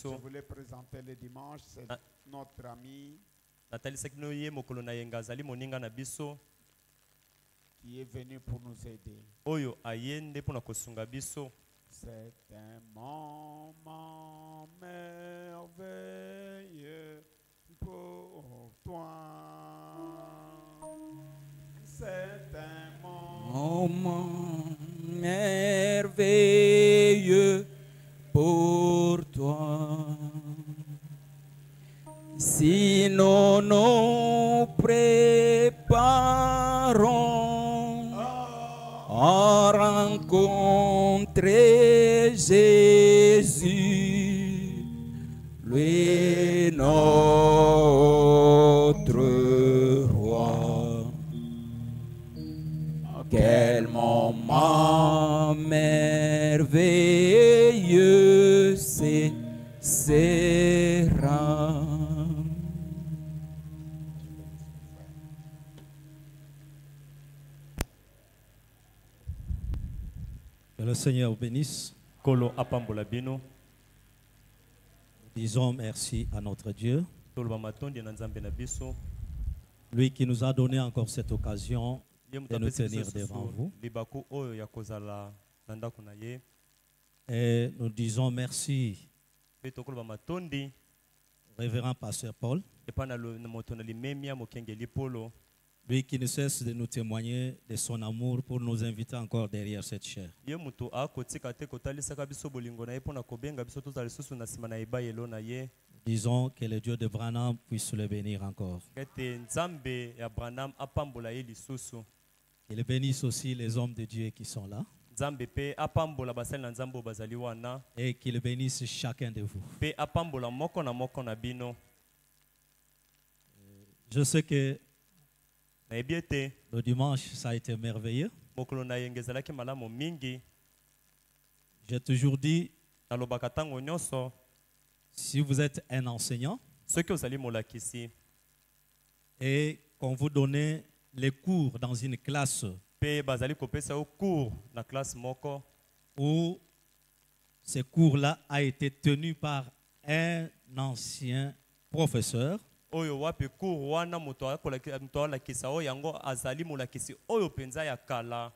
Je voulais présenter le dimanche, c'est notre ami qui est venu pour nous aider. C'est un moment merveilleux pour toi. C'est un moment merveilleux pour toi. Si nous nous préparons à rencontrer Jésus, lui notre roi. Quel moment merveilleux ce sera. Que le Seigneur vous bénisse. Kolo apambola bino. Disons merci à notre Dieu. Toloba matondi na nzambe na biso. Lui qui nous a donné encore cette occasion de nous tenir devant vous. Libako oyo ya kozala na ndako na ye. Et nous disons merci, Pe tokoloba matondi révérend pasteur Paul, epa na moto na limemia mokengeli polo. lui qui ne cesse de nous témoigner de son amour pour nous inviter encore derrière cette chair. Ye muto akotika te kotalisaka biso bolingo na ye pona kobenga biso tozala lisusu na sima na ebayelo na ye. Disons que le Dieu de Branham puisse le bénir encore. Kete nzambe ya Branham apambola ye lisusu. Il bénisse aussi les hommes de Dieu qui sont là. Nzambe pe apambola basali na nzambe bazali wana. Et qu'il bénisse chacun de vous. Pe apambola moko na bino. Je sais que Na ebiete le dimanche, ça a été merveilleux. mokolo na yengezalaki malamu mingi. J'ai toujours dit, Nalobaka tango nyonso si vous êtes un enseignant soki ozali molakisi et qu'on vous donne les cours dans une classe pe bazali kopesa yo cours na classe moko où ce cours-là a été tenu par un ancien professeur, oyo wapi cours wana moto alakisa oyo yango azali molakisi oyo penza ya kala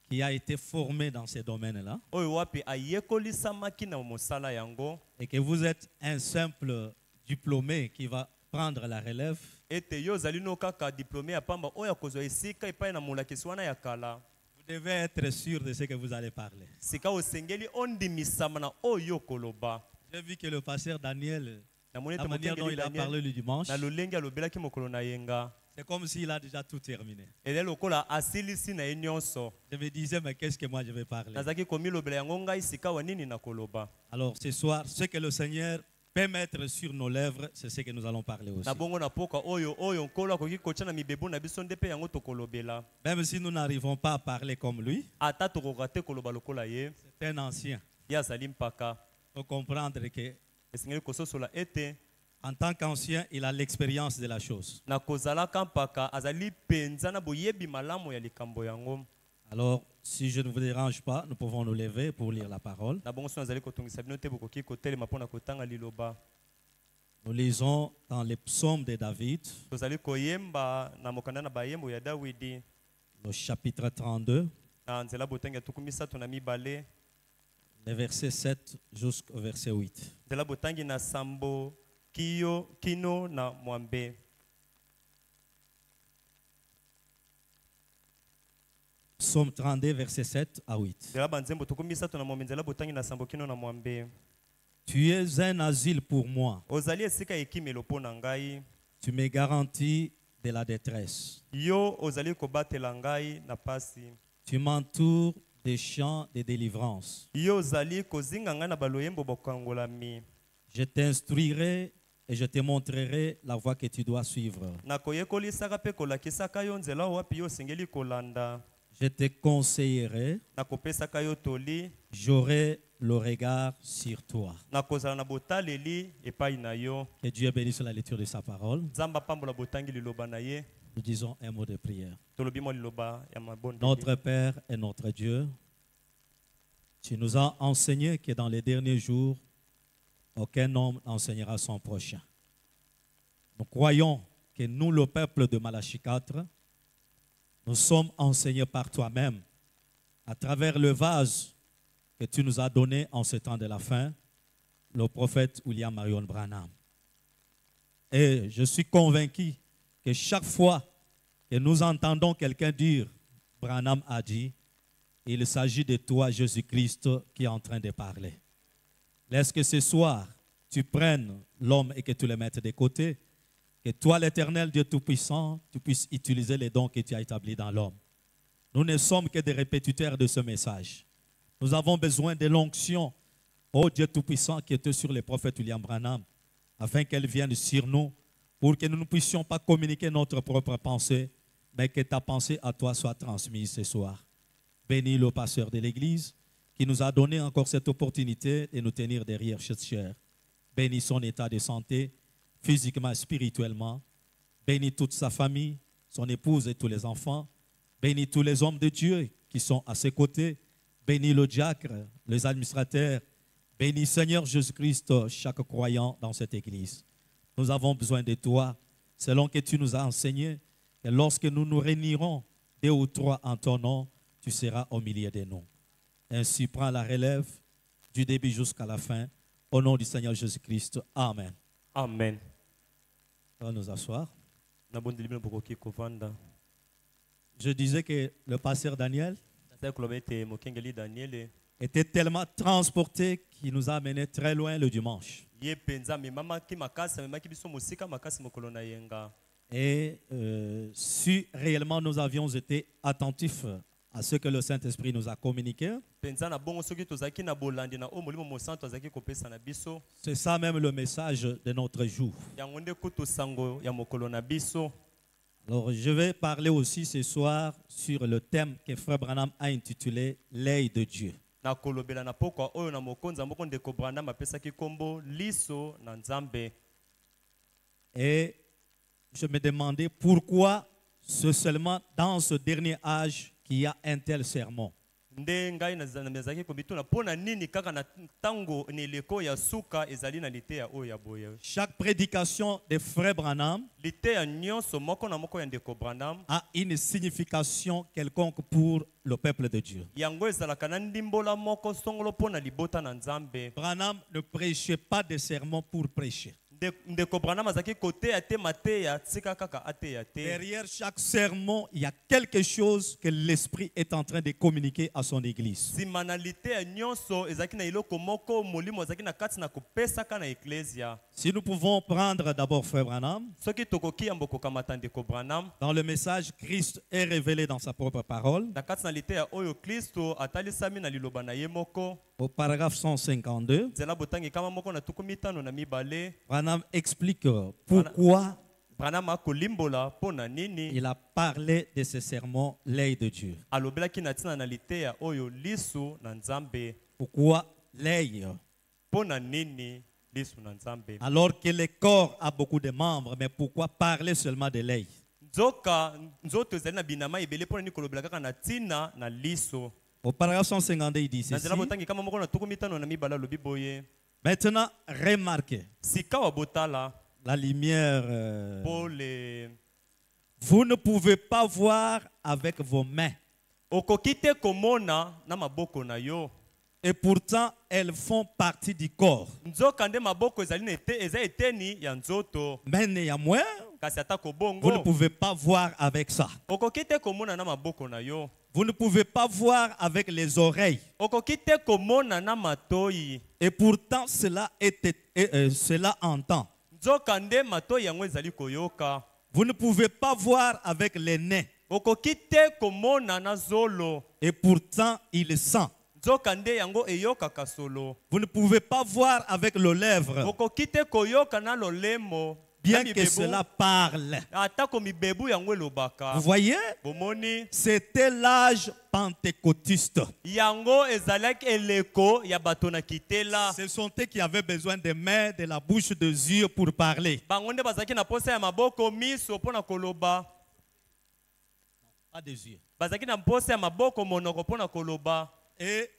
qui a été formé dans ces domaines-là, oyo wapi ayekolisamaki na mosala yango et que vous êtes un simple diplômé qui va prendre la relève, ete yo ozali no kaka diplômé ya pamba oyo akozwa esika epai na molakisi wana ya kala. vous devez être sûr de ce que vous allez parler. Sika osengeli ondimisama na oyo koloba. J'ai vu que le pasteur Daniel, La la manière dont il a parlé le dimanche, na lolenge alobelaki mokolo na yenga. c'est comme s'il a déjà tout terminé. Ele lokola asilisi na ye nyonso. Je me disais, mais qu'est-ce que moi je vais parler? Nazaki komilobela yango ngai sika wa nini na koloba. Alors ce soir, ce que le Seigneur peut mettre sur nos lèvres, c'est ce que nous allons parler aussi. Na bongo na poka oyo nkolo akoki kotia na mibebo na biso nde pe yango tokolobela. Même si nous n'arrivons pas à parler comme lui, Ata tokoka te koloba lokola ye. c'est un ancien. Ye azali mpaka. Il faut comprendre que Esengeli kososola ete en tant qu'ancien, il a l'expérience de la chose. na kozalaka mpaka azali penza na boyebi malamu ya likambo yango. Alors, si je ne vous dérange pas, nous pouvons nous lever pour lire la parole. Na bongo so nazali kotungisa bino te bokoki kotelema mpona kotanga liloba. Nous lisons dans les psaumes de David, Tozali koyemba na mokanda na bayembo ya Dawidi. le chapitre 32, Na nzela botangi ya tuku misato na mibale. les versets 7 jusqu'au verset 8. Nzela botangi na sambo kino na mwambe. Psaume 32, verset 7 à 8. Nzela banzembo tuku misato na mwambe. Nzela botangi na sambo kino na mwambe. Tu es un asile pour moi. Ozali esika ekimelo mpo na ngai. Tu me garantis de la détresse. Yo ozali kobatela ngai na pasi. Tu m'entoures des champs de délivrance. Yo ozali kozinga ngai na baloyembo bokangolami. Je t'instruirai et je te montrerai la voie que tu dois suivre. Nakoyekolisaka pe kolakisaka yo nzela wapi yo osengeli kolanda. Je te conseillerai, Nakopesaka yo toli. j'aurai le regard sur toi. Nakozala na botaleli epai na yo. Que Dieu bénisse la lecture de sa parole. Nzamba pambola botangi liloba na ye. Nous disons un mot de prière. Tolobi mo liloba ya mabondeli. Notre Père et notre Dieu, Tu nous as enseigné que dans les derniers jours, aucun homme n'enseignera son prochain. Nous croyons que nous, le peuple de Malachie 4, nous sommes enseignés par toi-même à travers le vase que tu nous as donné en ce temps de la fin, le prophète William Marion Branham. Et je suis convaincu que chaque fois que nous entendons quelqu'un dire « Branham a dit », il s'agit de toi, Jésus-Christ, qui est en train de parler. Laisse que ce soir, tu prennes l'homme et que tu le mettes de côté, que toi, l'Éternel Dieu Tout-Puissant, tu puisses utiliser les dons que tu as établis dans l'homme. Nous ne sommes que des répétiteurs de ce message. Nous avons besoin de l'onction, ô Dieu Tout-Puissant, qui était sur les prophètes William Branham, afin qu'elle vienne sur nous, pour que nous ne puissions pas communiquer notre propre pensée, mais que ta pensée à toi soit transmise ce soir. Bénis le pasteur de l'Église, qui nous a donné encore cette opportunité de nous tenir derrière cette chair. Bénis son état de santé, physiquement et spirituellement. Bénis toute sa famille, son épouse et tous les enfants. Bénis tous les hommes de Dieu qui sont à ses côtés. Bénis le diacre, les administrateurs. Bénis Seigneur Jésus-Christ, chaque croyant dans cette église. Nous avons besoin de toi, selon que tu nous as enseigné, que lorsque nous nous réunirons 2 ou 3 en ton nom, tu seras au milieu de nous. Ainsi, prends la relève du début jusqu'à la fin. Au nom du Seigneur Jésus-Christ. Amen. Amen. On va nous asseoir. Na bondi libino bokoki kovanda. Je disais que le pasteur Daniel Nataka kuloba ete mokengeli Daniel était tellement transporté qu'il nous a amenés très loin le dimanche. ye penza memamaki makasi memaki biso mosika makasi mokolo na yenga. Et si réellement nous avions été attentifs à ce que le Saint-Esprit nous a communiqué, Penza na bongo soki tozaki na bolandi na o molimo mosanto azaki kopesa na biso. c'est ça même le message de notre jour. Yango nde kutu sango ya mokolo na biso. Alors je vais parler aussi ce soir sur le thème que Frère Branham a intitulé « L'œil de Dieu ». Na kolobela na pokwa oyo na mokonza moko ndeko Branham apesaki kombo liso na Nzambe. Et je me demandais pourquoi c'est seulement dans ce dernier âge qu'il y a un tel sermon. Nde ngai nazaki komituna pona nini kaka na tango ni leko ya suka ezali na lite ya oyo ya boye. Chaque prédication de Frère Branham Lite ya nyonso moko na moko ya ndeko Branham a une signification quelconque pour le peuple de Dieu. yango ezalaka na ndimbola moko songolo pona libota na Nzambe. Branham ne prêchait pas des sermons pour prêcher. Ndeko Branham azaki koteya te mateya tika kaka ateya te. Derrière chaque sermon, il y a quelque chose que l'Esprit est en train de communiquer à son église. Sima na lite ya nyonso ezaki na iloko moko molimo azaki na kati na kopesaka na eklesia. Si nous pouvons prendre d'abord Frère Branham, Soki tokoki ya mboko kamata ndeko Branham dans le message, Christ est révélé dans sa propre parole. na kati na lite ya oyo Kristo atalisami na liloba na ye moko. Au paragraphe 152, Nzela botangi kama moko na tuku mitano na mibale. Branham explique pourquoi Branham akolimbola pona nini il a parlé de ce sermon, l'œil de Dieu. alobelaki na ntina na lite ya oyo lisu na Nzambe. Pourquoi l'œil? Pona nini lisu na Nzambe. Alors que le corps a beaucoup de membres, mais pourquoi parler seulement de l'œil? Nzoka nzoto ezali na binama ebele pona nini kolobela kaka na ntina na lisu. Au paragraphe 152, il dit Na ceci. nzela botangi kama moko na tuku mitano na mibale alobi boye. Maintenant, remarquez Sika wa botala la lumière. pole. Vous ne pouvez pas voir avec vos mains. Okoki te komona na maboko na yo. Et pourtant, elles font partie du corps. Nzoka nde maboko ezali na eza eteni ya nzoto. Mais néanmoins, Kasi ata vous ne kobongo. pouvez pas voir avec ça. Okoki te komona na maboko na yo. Vous ne pouvez pas voir avec les oreilles. Okoki te komona na matoi. Et pourtant, cela entend. Nzoka nde matoi yango ezali koyoka. Vous ne pouvez pas voir avec les nez. Okoki te komona na zolo. Et pourtant, il sent. Nzoka nde yango eyokaka solo. Vous ne pouvez pas voir avec les lèvres. Okoki te koyoka na lolemo. Bien Na que mibebu. cela parle. Atako mibebu yango elobaka. Vous voyez, Bomoni c'était l'âge pentecôtiste. yango ezalaki eleko ya bato na kitela. Ce sont eux qui avaient besoin des mains, de la bouche, des yeux pour parler. Bango nde bazalaki na posa ya maboko miso mpona koloba. Pas des yeux. Bazalaki na posa ya maboko monoko mpona koloba. Et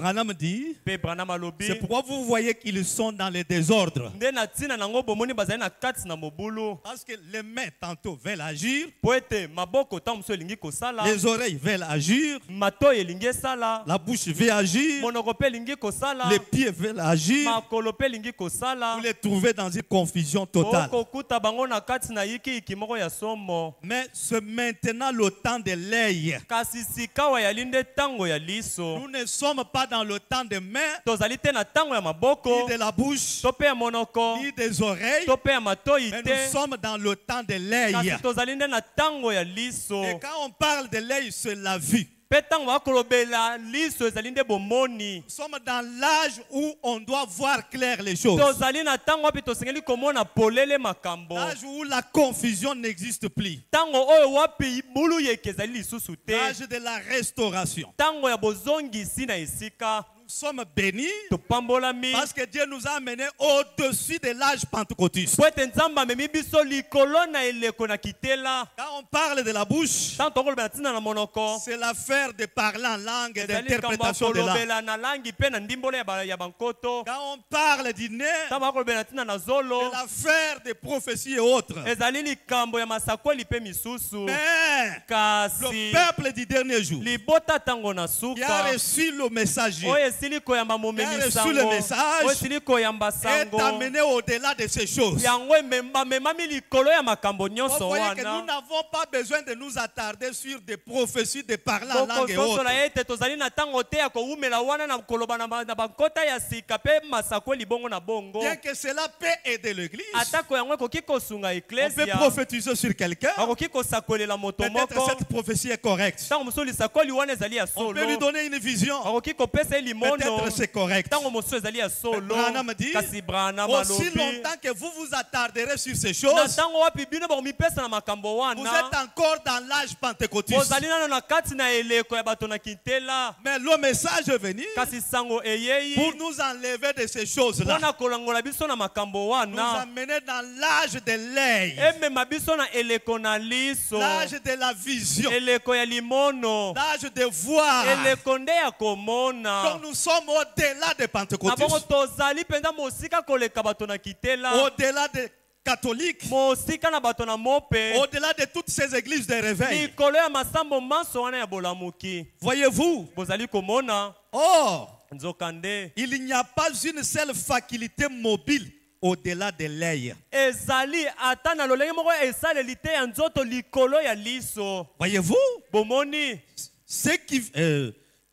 Branham dit, Pe Branham alobi. c'est pourquoi vous voyez qu'ils sont dans le désordre. Nde na tina nango bomoni bazali na kati na mobulu. Parce que les mains tantôt veulent agir, Po ete maboko ntango mosusu elingi kosala. les oreilles veulent agir, Matoyi elingi esala. la bouche veut agir, Monoko mpe elingi kosala. les pieds veulent agir. Makolo mpe elingi kosala. Vous les trouvez dans une confusion totale. Okokuta bango na kati na yiki moko ya somo. Mais c'est maintenant le temps de l'œil. Kasi sikawa yali nde ntango ya liso. Nous ne sommes pas dans le temps des mains, Tozali te na ntango ya maboko. ni de la bouche, To mpe ya monoko. ni des oreilles, To mpe ya matoyi mais te. nous sommes dans le temps de l'œil. Kasi tozali nde na ntango ya liso. Et quand on parle de l'œil, c'est la vue. Mpe ntango bakolobela liso ezali nde bomoni. Nous sommes dans l'âge où on doit voir clair les choses. Tozali na ntango wapi tosengeli komona polele makambo. L'âge où la confusion n'existe plus. Ntango oyo wapi bulu yeke ezali lisusu te. L'âge de la restauration. Ntango ya bozongisi na esika. Nous sommes bénis Topambolami. parce que Dieu nous a amenés au-dessus de l'âge pentecôtiste. Po ete nzambe amemi biso likolo na eleko na kitela. Quand on parle de la bouche, Ntango tokolobela ntina na monoko. c'est l'affaire de parler en langue et Ezali d'interprétation likambo de ya langue. kolobela na langi mpe na ndimbolo ya bankoto. Quand on parle du nez, Ntango bakolobela ntina na zolo. c'est l'affaire des prophéties et autres. Ezali likambo ya masakoli mpe misusu. Mais Kasi le peuple du dernier jour libota ntango na qui a suka. reçu le messager Oyo esili koyamba momemi Qui a reçu sango. le message Oyo esili koyamba sango. est amené au-delà de ces choses. Yango bamemami likolo ya makambo Vous nyonso voyez que nous wana. n'avons pas besoin de nous attarder sur des prophéties de parler en langue et autres. Kokososola ete tozali na ntango te ya kowumela wana na koloba na bankota ya sika mpe masakoli bongo na bongo. Bien que cela peut aider l'église, Atako yango ekoki kosunga on peut eklesia. prophétiser sur quelqu'un. Akoki kosakolela moto Peut-être moko. cette prophétie est correcte. Ntango mosusu lisakoli wana ezali ya On peut lui solo. donner une vision. Akoki kopesa ye limono. Peut-être c'est correct. Ntango mosusu ezali ya solo. Branham dit, Kasi Branham aussi alobi. longtemps que vous vous attarderez sur ces Na choses, ntango wapi bino bakomipesa na makambo vous wana. êtes encore dans l'âge pentecôtiste. Bozali nano na kati na eleko ya bato na kitela. Mais le message est venu Kasi sango eyei. pour nous enlever de ces choses-là. Mpona kolongola biso na makambo Nous wana. amener dans l'âge de l'œil, Emema biso na eleko na liso. l'âge de la vision, Eleko ya limono. l'âge de voir. Eleko nde ya Donc komona. nous sommes au-delà des Na bongo pentecôtistes, tozali mpenza mosika koleka bato na kitela. au-delà des catholiques, Mosika na bato na mope. au-delà de toutes ces églises de réveil. Likolo ya masambo manso wana ya bolamuki. Voyez-vous, Bozali komona. or, Nzokande. il n'y a pas une seule faculté mobile au-delà de l'œil. Ezali ata na lolenge moko esaleli te ya nzoto likolo ya liso. Voyez-vous, Bomoni.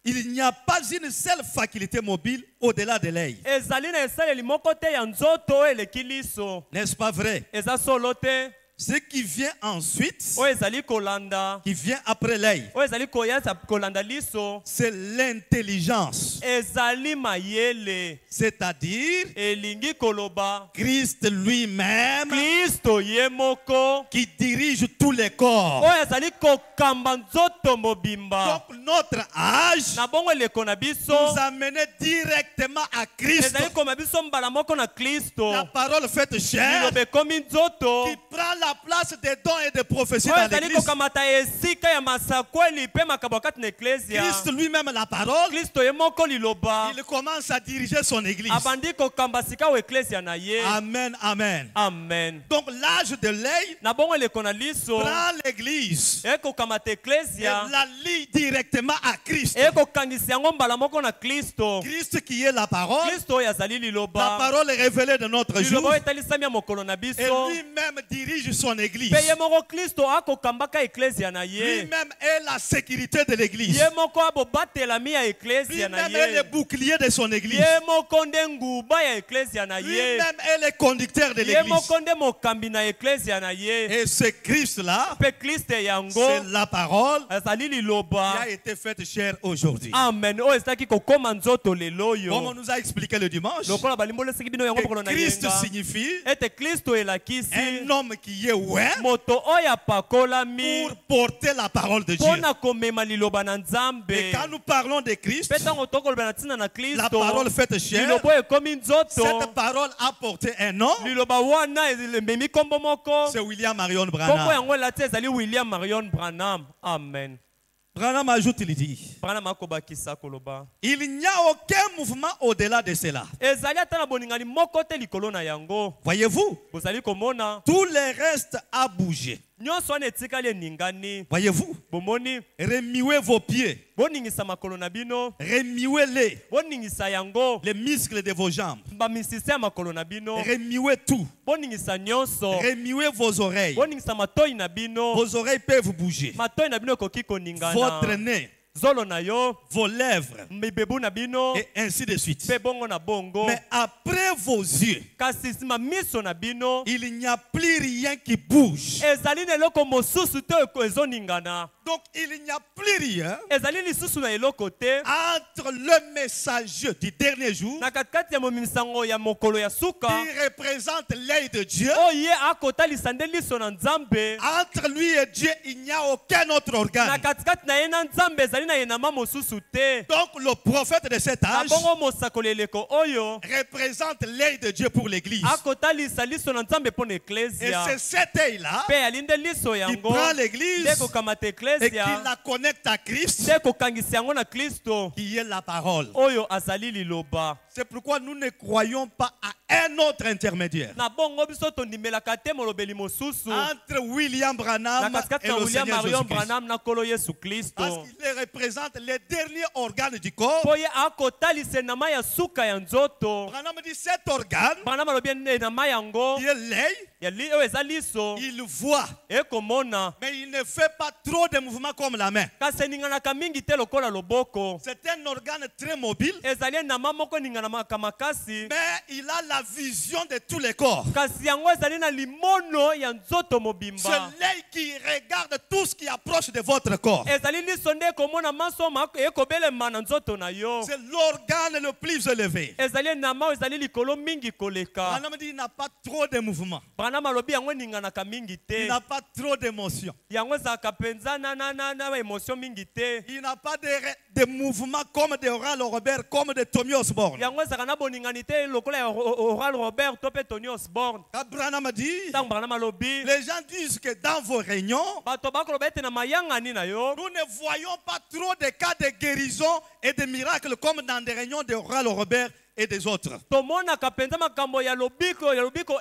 il n'y a pas une seule faculté mobile au-delà de l'œil. Ezali na esaleli moko te ya nzoto eleki liso. N'est-ce pas vrai? Eza solo te. Ce qui vient ensuite, Oyo ezali kolanda. qui vient après l'œil, Oyo ezali koyasa kolanda liso. c'est l'intelligence. Ezali mayele. C'est-à-dire Elingi koloba. Christ lui-même Kristo ye moko. qui dirige tous les corps. Oyo ezali kokamba nzoto mobimba. Donc notre âge Na bongo eleko na biso. nous amène directement à Christ. Ezali koma biso mbala moko na Kristo. La parole faite chair Liloba ekomi nzoto. qui prend la place des dons et des prophéties Oyo dans ezali l'église. kokamata esika ya masakweli mpe makambo ya kati na eklesia. Christ lui-même la parole, Kristo ye moko liloba. il commence à diriger son église. Abandi kokamba sika o eklesia na ye. Amen, amen. Amen. Donc l'âge de l'œil Na bongo eleko na liso. prend l'église Ekokamata et eklesia. la lie directement à Christ. Ekokangisa yango mbala moko na Kristo. Christ qui est la parole, Kristo oyo azali la liloba. parole est révélée de notre jour. Liloba oyo etalisami ya mokolo na Et biso. lui-même dirige son église. Mpe ye moko Kristo akokambaka eklesia na ye. Lui-même est la sécurité de l'église. Ye moko abobatelami ya eklesia na Lui-même est le ye. bouclier de son église. Ye moko nde nguba ya eklesia na ye. Lui-même est le conducteur de Ye l'église. moko nde mokambi na eklesia na ye. Et ce Christ-là, Mpe Kristo yango c'est la parole azali qui liloba. a été faite chair aujourd'hui. Amen. Oyo ezalaki kokoma nzoto lelo Comme on oyo. nous a expliqué le dimanche, Lokola balimbolesaki bino yango mokolo que na Christ yenga. signifie Ete Kristo elakisi un homme qui est ouais moto oyo apakolami pour porter la parole de Dieu. mpona komema liloba na Nzambe. Et quand nous parlons de Christ, Mpe ntango tokoloba na ntina na la Kristo, parole faite chair, liloba oyo ekomi nzoto. cette parole a porté un nom, Liloba wana ememi kombo moko. c'est William Marion Kombo Branham. yango elati ezali William Marion Branham. Amen. Branham ajoute, il dit, Branham akobakisa koloba. il n'y a aucun mouvement au-delà de cela. Ezali ata na boningani moko te likolo na yango. Voyez-vous, Bozali komona. tout le reste a bougé. Nyonso wana etikali eningani. Voyez-vous, Bomoni. remuez vos pieds, Boningisa makolo na bino. remuez-les, Boningisa yango. les muscles de vos jambes, Bamisisa makolo na bino. remuez tout, Boningisa nyonso. remuez vos oreilles. Boningisa matoi na bino. Vos oreilles peuvent bouger. Matoi na bino ekoki koningana. Votre nez, Zolo na yo. vos lèvres, Mibebu na bino. et ainsi de suite. Pe bongo na bongo. Mais après vos yeux, Kasi sima miso na bino. il n'y a plus rien qui bouge. Ezali na eloko mosusu te ezoningana. Donc il n'y a plus rien Ezali lisusu na eloko te. entre le messager du dernier jour Na katikati ya momimisango ya mokolo ya suka. qui représente l'œil de Dieu. Oye akotalisa nde liso na Nzambe. Entre lui et Dieu, il n'y a aucun autre Na organe. katikati na ye na Nzambe ezali na yenama mosusu te. Donc le prophète de cet Na âge bongo mosakoli eleko oyo. représente l'œil de Dieu pour l'église. Akotalisa liso na Nzambe mpo na Et eklesia. c'est cet œil-là Pe alinde liso qui yango. prend l'église Nde kokamata et qui eklesia. la connecte à Christ, Nde kokangisa yango na Kristo. qui est la parole. Oyo azali liloba. C'est pourquoi nous ne croyons pas à un autre intermédiaire Na bongo biso tondimelaka te molobeli mosusu. entre William Na Branham katikati et na le William Seigneur Marion Jésus-Christ. Branham na kolo Yesu Kristo. Parce qu'il représente les derniers organes du corps. Po ye akotalisa enama ya suka ya nzoto. Branham dit cet organe, Branham alobi enama yango qui est l'œil, oyo eza liso il voit, ekomona. mais il ne fait pas trop de mouvements comme la main. Kasi eninganaka mingi te lokola loboko. C'est un organe très mobile, Ezali enama moko eninganamaka makasi. mais il a la vision de tous les corps. Kasi yango ezali na limono ya nzoto C'est mobimba. l'œil qui regarde tout ce qui approche de votre corps. Ezali liso nde ekomona maso ekobelema na nzoto na yo. C'est l'organe le plus élevé. Ezali enama oyo ezali likolo mingi koleka. Branham dit il n'a pas trop de mouvements. Branham alobi yango eninganaka mingi Il te. n'a pas trop d'émotions. Yango ezalaka mpenza na émotion mingi te. Il n'a pas de mouvements comme de Oral Robert, comme de Tommy Osborne. Yango ezalaka na boningani te lokola ya Oral Robert to pe Tony Osborne. Quand Branham dit, Ntango Branham alobi les gens disent que dans vos réunions, bato bakoloba ete na mayangani na yo nous ne voyons pas trop de cas de guérison et de miracles comme dans des réunions de Oral Robert et des autres. tomonaka mpenza makambo ya lobiko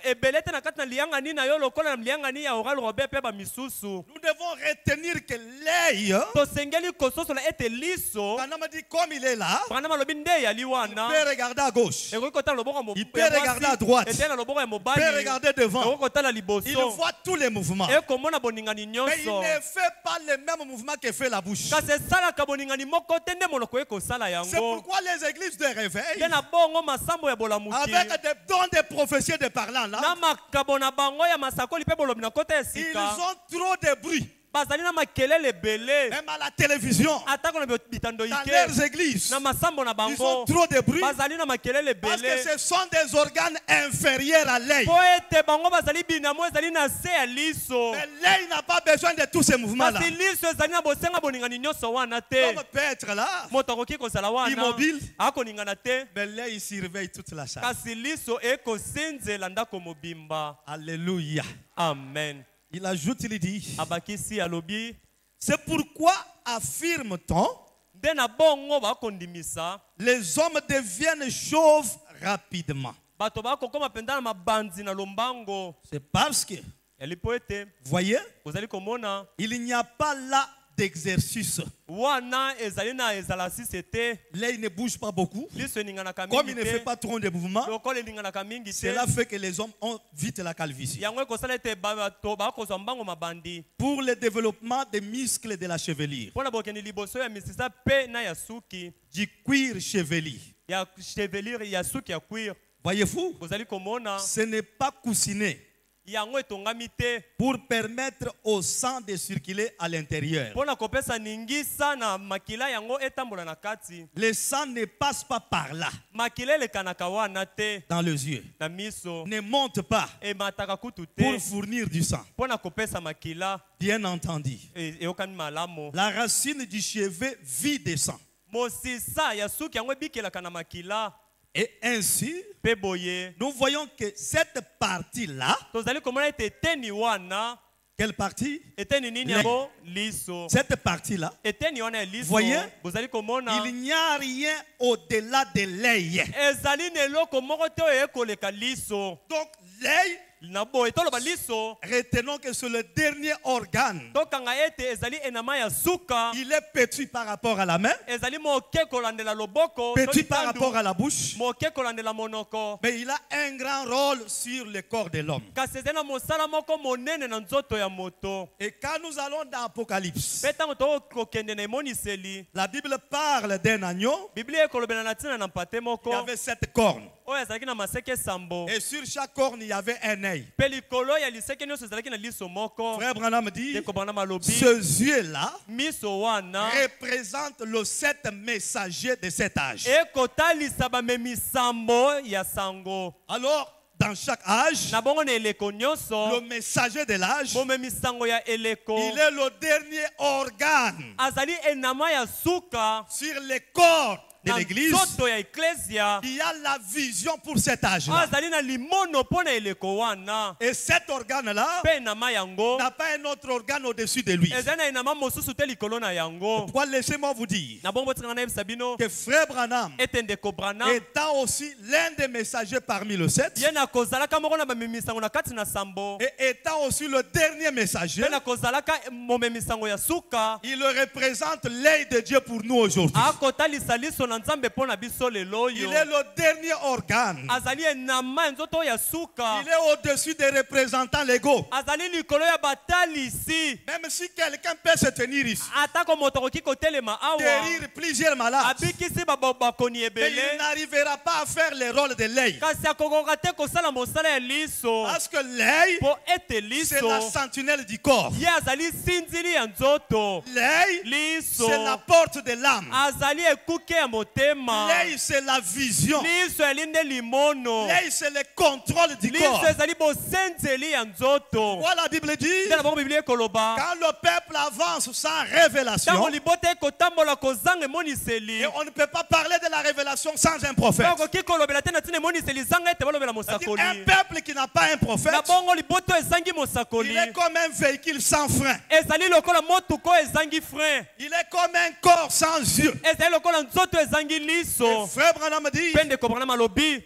ebele te na kati na liyangani na yo lokola na liyangani ya Oral Robert pe bamisusu. Nous devons retenir que l'œil, Tosengeli kososola ete liso Branham dit comme il est là, Branham alobi nde eyali il wana peut regarder à gauche, ekoki kotala loboko ya il peut regarder à droite, ete na loboko ya il peut mobali regarder devant. ekoki kotala Il liboso voit tous les mouvements. ekomona boningani Mais il nyonso. ne fait pas les mêmes mouvements que fait la bouche. Kasi esalaka boningani moko te nde monoko ekosala C'est yango. pourquoi les églises de réveil, Nde na bongo masambo ya bolamuki avec des dons de prophétie de parlant là, na makabo na bango ya masakoli mpe bolobi na kota ya ils sika ont trop de bruit. bazali na makelele ebele Même à la télévision, atako na bitando dans ike leurs églises, na masambo na ils ont bango trop de bruit bazali na makelele parce que ebele ce sont des organes inférieurs à l'œil. po ete bango bazali binamo ezali na se ya liso. Mais l'œil n'a pas besoin de tous ces mouvements-là. Kasi liso ezali na bosenga boningani nyonso wana te. Comme peut être là, Moto akoki kozala wana Immobile. akoningana te. mais l'œil surveille toute la charge. Kasi liso ekosinzela ndako mobimba. Alléluia. Amen. Il ajoute, il dit, Abakisi alobi c'est pourquoi affirme-t-on, nde na bongo bakondimisa les hommes deviennent chauves rapidement. bato bakokoma mpenza na mabanzi na lombango. C'est parce que, Yali po ete voyez, ozali komona il n'y a pas là d'exercice. wana ezali na exercice te. L'œil ne bouge pas beaucoup. Liso eninganaka Comme mingi il ne fait te. pas trop de mouvements, Lokola eninganaka mingi te. cela fait que les hommes ont vite la calvitie. Yango ekosala ete bato bakozwa mbango mabandi. Pour le développement des muscles de la chevelure, Mpona bokendi liboso ya misisa pe na ya suki du cuir chevelu. ya chevelure ya suki ya cuir. Voyez-vous, Ozali komona ce n'est pas coussiné yango etongami te pour permettre au sang de circuler à l'intérieur. mpona kopesa ningisa na makila yango etambola na kati. Le sang ne passe pas par là, Makila elekanaka wana te dans les yeux. na miso Ne monte pas emataka kutu pour te fournir du sang. mpona kopesa makila. Bien entendu, Eyokani malamu. la racine du cheveu vide de sang. Mosisa ya suki yango ebikelaka na makila. Et ainsi, Pe boye nous voyons que cette partie-là tozali komona ete eteni wana Quelle partie? eteni nini Les- yango liso Cette partie-là, eteni wana ya liso Voyez? bozali komona il n'y a rien au-delà de l'œil. ezali na eloko moko te oyo ekoleka liso Donc l'œil, na boye toloba liso retenons que c'est le dernier organe. tokanga ete ezali enama ya suka Il est petit par rapport à la main, ezali moke kolandela loboko to petit par litandu, rapport à la bouche, moke kolandela monoko mais il a un grand rôle sur le corps de l'homme. kasi ezali na mosala moko monene na nzoto ya moto Et quand nous allons dans Apocalypse, mpe ntango tokokende na emoniseli la Bible parle d'un agneau biblia ekolobela na ntina na mpate qui moko avait 7 cornes. oyo ezalaki na maseke sambo Et sur chaque corne, il y avait un œil. mpe likolo ya liseke nyonso ezalaki na liso moko Frère Branham dit, ndeko bana malobi ce yeux-là miso wana représente le 7 messagers de cet âge. ekotalisa bamemisambo ya sango Alors, dans chaque âge, na bongo na eleko le nyonso messager de l'âge, bomemisango ya eleko il est le dernier organe azali enama ya suka sur le corps de na l'église. nzoto ya eklesia Il y a la vision pour cet âge-là. azali na limono mpo na eleko wana Et cet organe-là mpe enama yango n'a pas un autre organe au-dessus de lui. ezali na enama mosusu te likolo na yango Pourquoi laissez-moi vous dire na bongo botikanga nayebisa bino que Frère Branham, ete ndeko branam étant aussi l'un des messagers parmi le 7, ye na kozalaka moko na bamemisango na kati na sambo et étant aussi le dernier messager, mpe na kozalaka momemisango ya suka il représente l'œil de Dieu pour nous aujourd'hui. akotalisa liso na nzambe mpo na biso lelo Il oyo est le dernier organe. azali enama ya nzoto oyo ya suka Il est au-dessus des représentants légaux. azali likolo ya batalisi Même si quelqu'un peut se tenir ici, atako moto akoki kotelema awa guérir plusieurs malades, abikisi bakoni mais ebele il n'arrivera pas à faire le rôle de l'œil. kasi akokoka te kosala mosala ya liso Parce que l'œil, mpo ete c'est la liso sentinelle du corps. ye azali sinzili ya nzoto L'œil, liso c'est la porte de l'âme. azali ekuke ya motema L'œil, c'est la vision. liso yali nde limono L'œil, c'est le contrôle du liso corps. ezali bosenzeli ya nzoto Voilà, la Bible dit, nde na bongo biblia ekoloba quand le peuple avance sans révélation, ntango libota ekotambola kozanga emoniseli et on ne peut pas parler de la révélation sans un prophète. bakoki kolobela te na ntina emoniseli zanga ete balobela C'est-à-dire, mosakoli un peuple qui n'a pas un prophète, na bongo libota oyo ezangi il mosakoli est comme un véhicule sans frein. ezali lokola motuka oyo ezangi frein Il est comme un corps sans yeux. ezali lokola nzoto ezangi Et liso Frère Branham dit, mpe ndeko branam alobi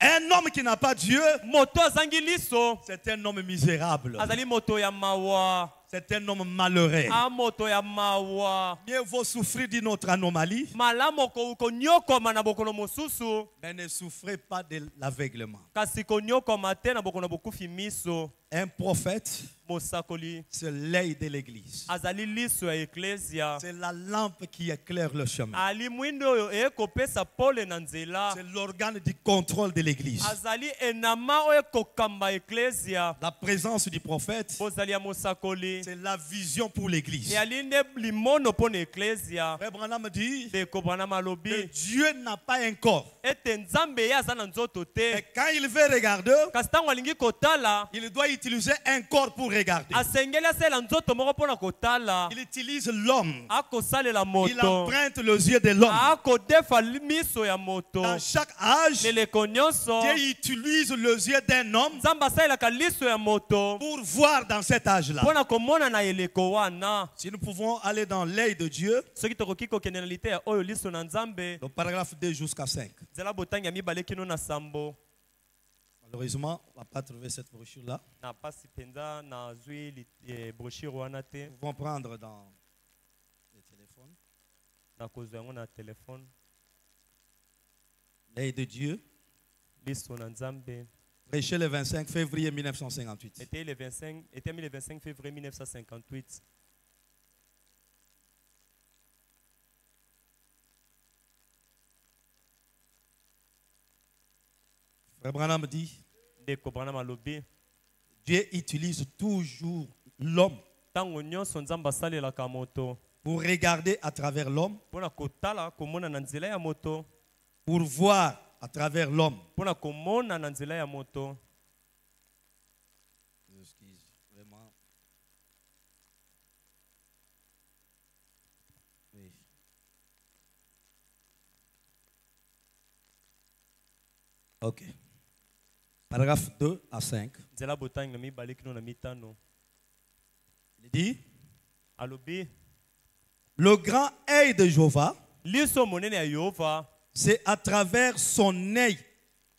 un homme qui n'a pas Dieu, moto azangi liso c'est un homme misérable. azali moto ya mawa C'est un homme malheureux. moto ya mawa Mieux vaut souffrir d'une autre anomalie, malamu konyokoma na bokono mosusu mais ne souffrez pas de l'aveuglement. kasi konyokoma te na bokono bokufi miso Un prophète, mosakoli c'est l'œil de l'église. azali liso ya eklesia C'est la lampe qui éclaire le chemin. ali mwindo oyo ekopesa pole na nzela C'est l'organe du contrôle de l'église. azali enama oyo ekokamba eklesia La présence du prophète, bozali ya mosakoli c'est la vision pour l'église. eyali nde limono mpo na eklesia Frère Branham dit ndeko branam que alobi Dieu n'a pas un corps. ete nzambe ye aza na nzoto Et te quand il veut regarder, kasi ntango alingi kotala il doit utiliser un corps pour regarder. asengeli asalela nzoto moko mpo na kotala Il utilise l'homme. akosalela Il moto emprunte les yeux de l'homme. akodefa miso ya moto Dans chaque âge, leleko nyonso Dieu utilise les yeux d'un homme nzambe asalelaka liso ya moto pour voir dans cet âge-là. mpo na komona na eleko wana Si nous pouvons aller dans l'œil de Dieu, soki tokoki kokende na liteya oyo liso na nzambe le paragraphe 2 jusqu'à 5. nzela botangi ya mibale kino na sambo Malheureusement, on ne va pas trouver cette brochure-là. na pasi mpenza nazwi brochure wana te Nous pouvons prendre dans le téléphone. nakozwa yango na telefone L'œil de Dieu, liso na nzambe prêché le 25 février 1958. etemi le 25 février 1958 Frère Branham dit, ndeko branam alobi Dieu utilise toujours l'homme ntango nyonso nzambe asalelaka moto pour regarder à travers l'homme, mpo na kotala komona na nzela ya moto pour voir à travers l'homme. mpo na komona na nzela ya moto Excuse, vraiment. Oui. Ok. Paragraphe 2 à 5. nzela botangi na mibale kino na mitano Il dit, alobi le grand œil de Jéhovah, liso monene ya Yehova c'est à travers son œil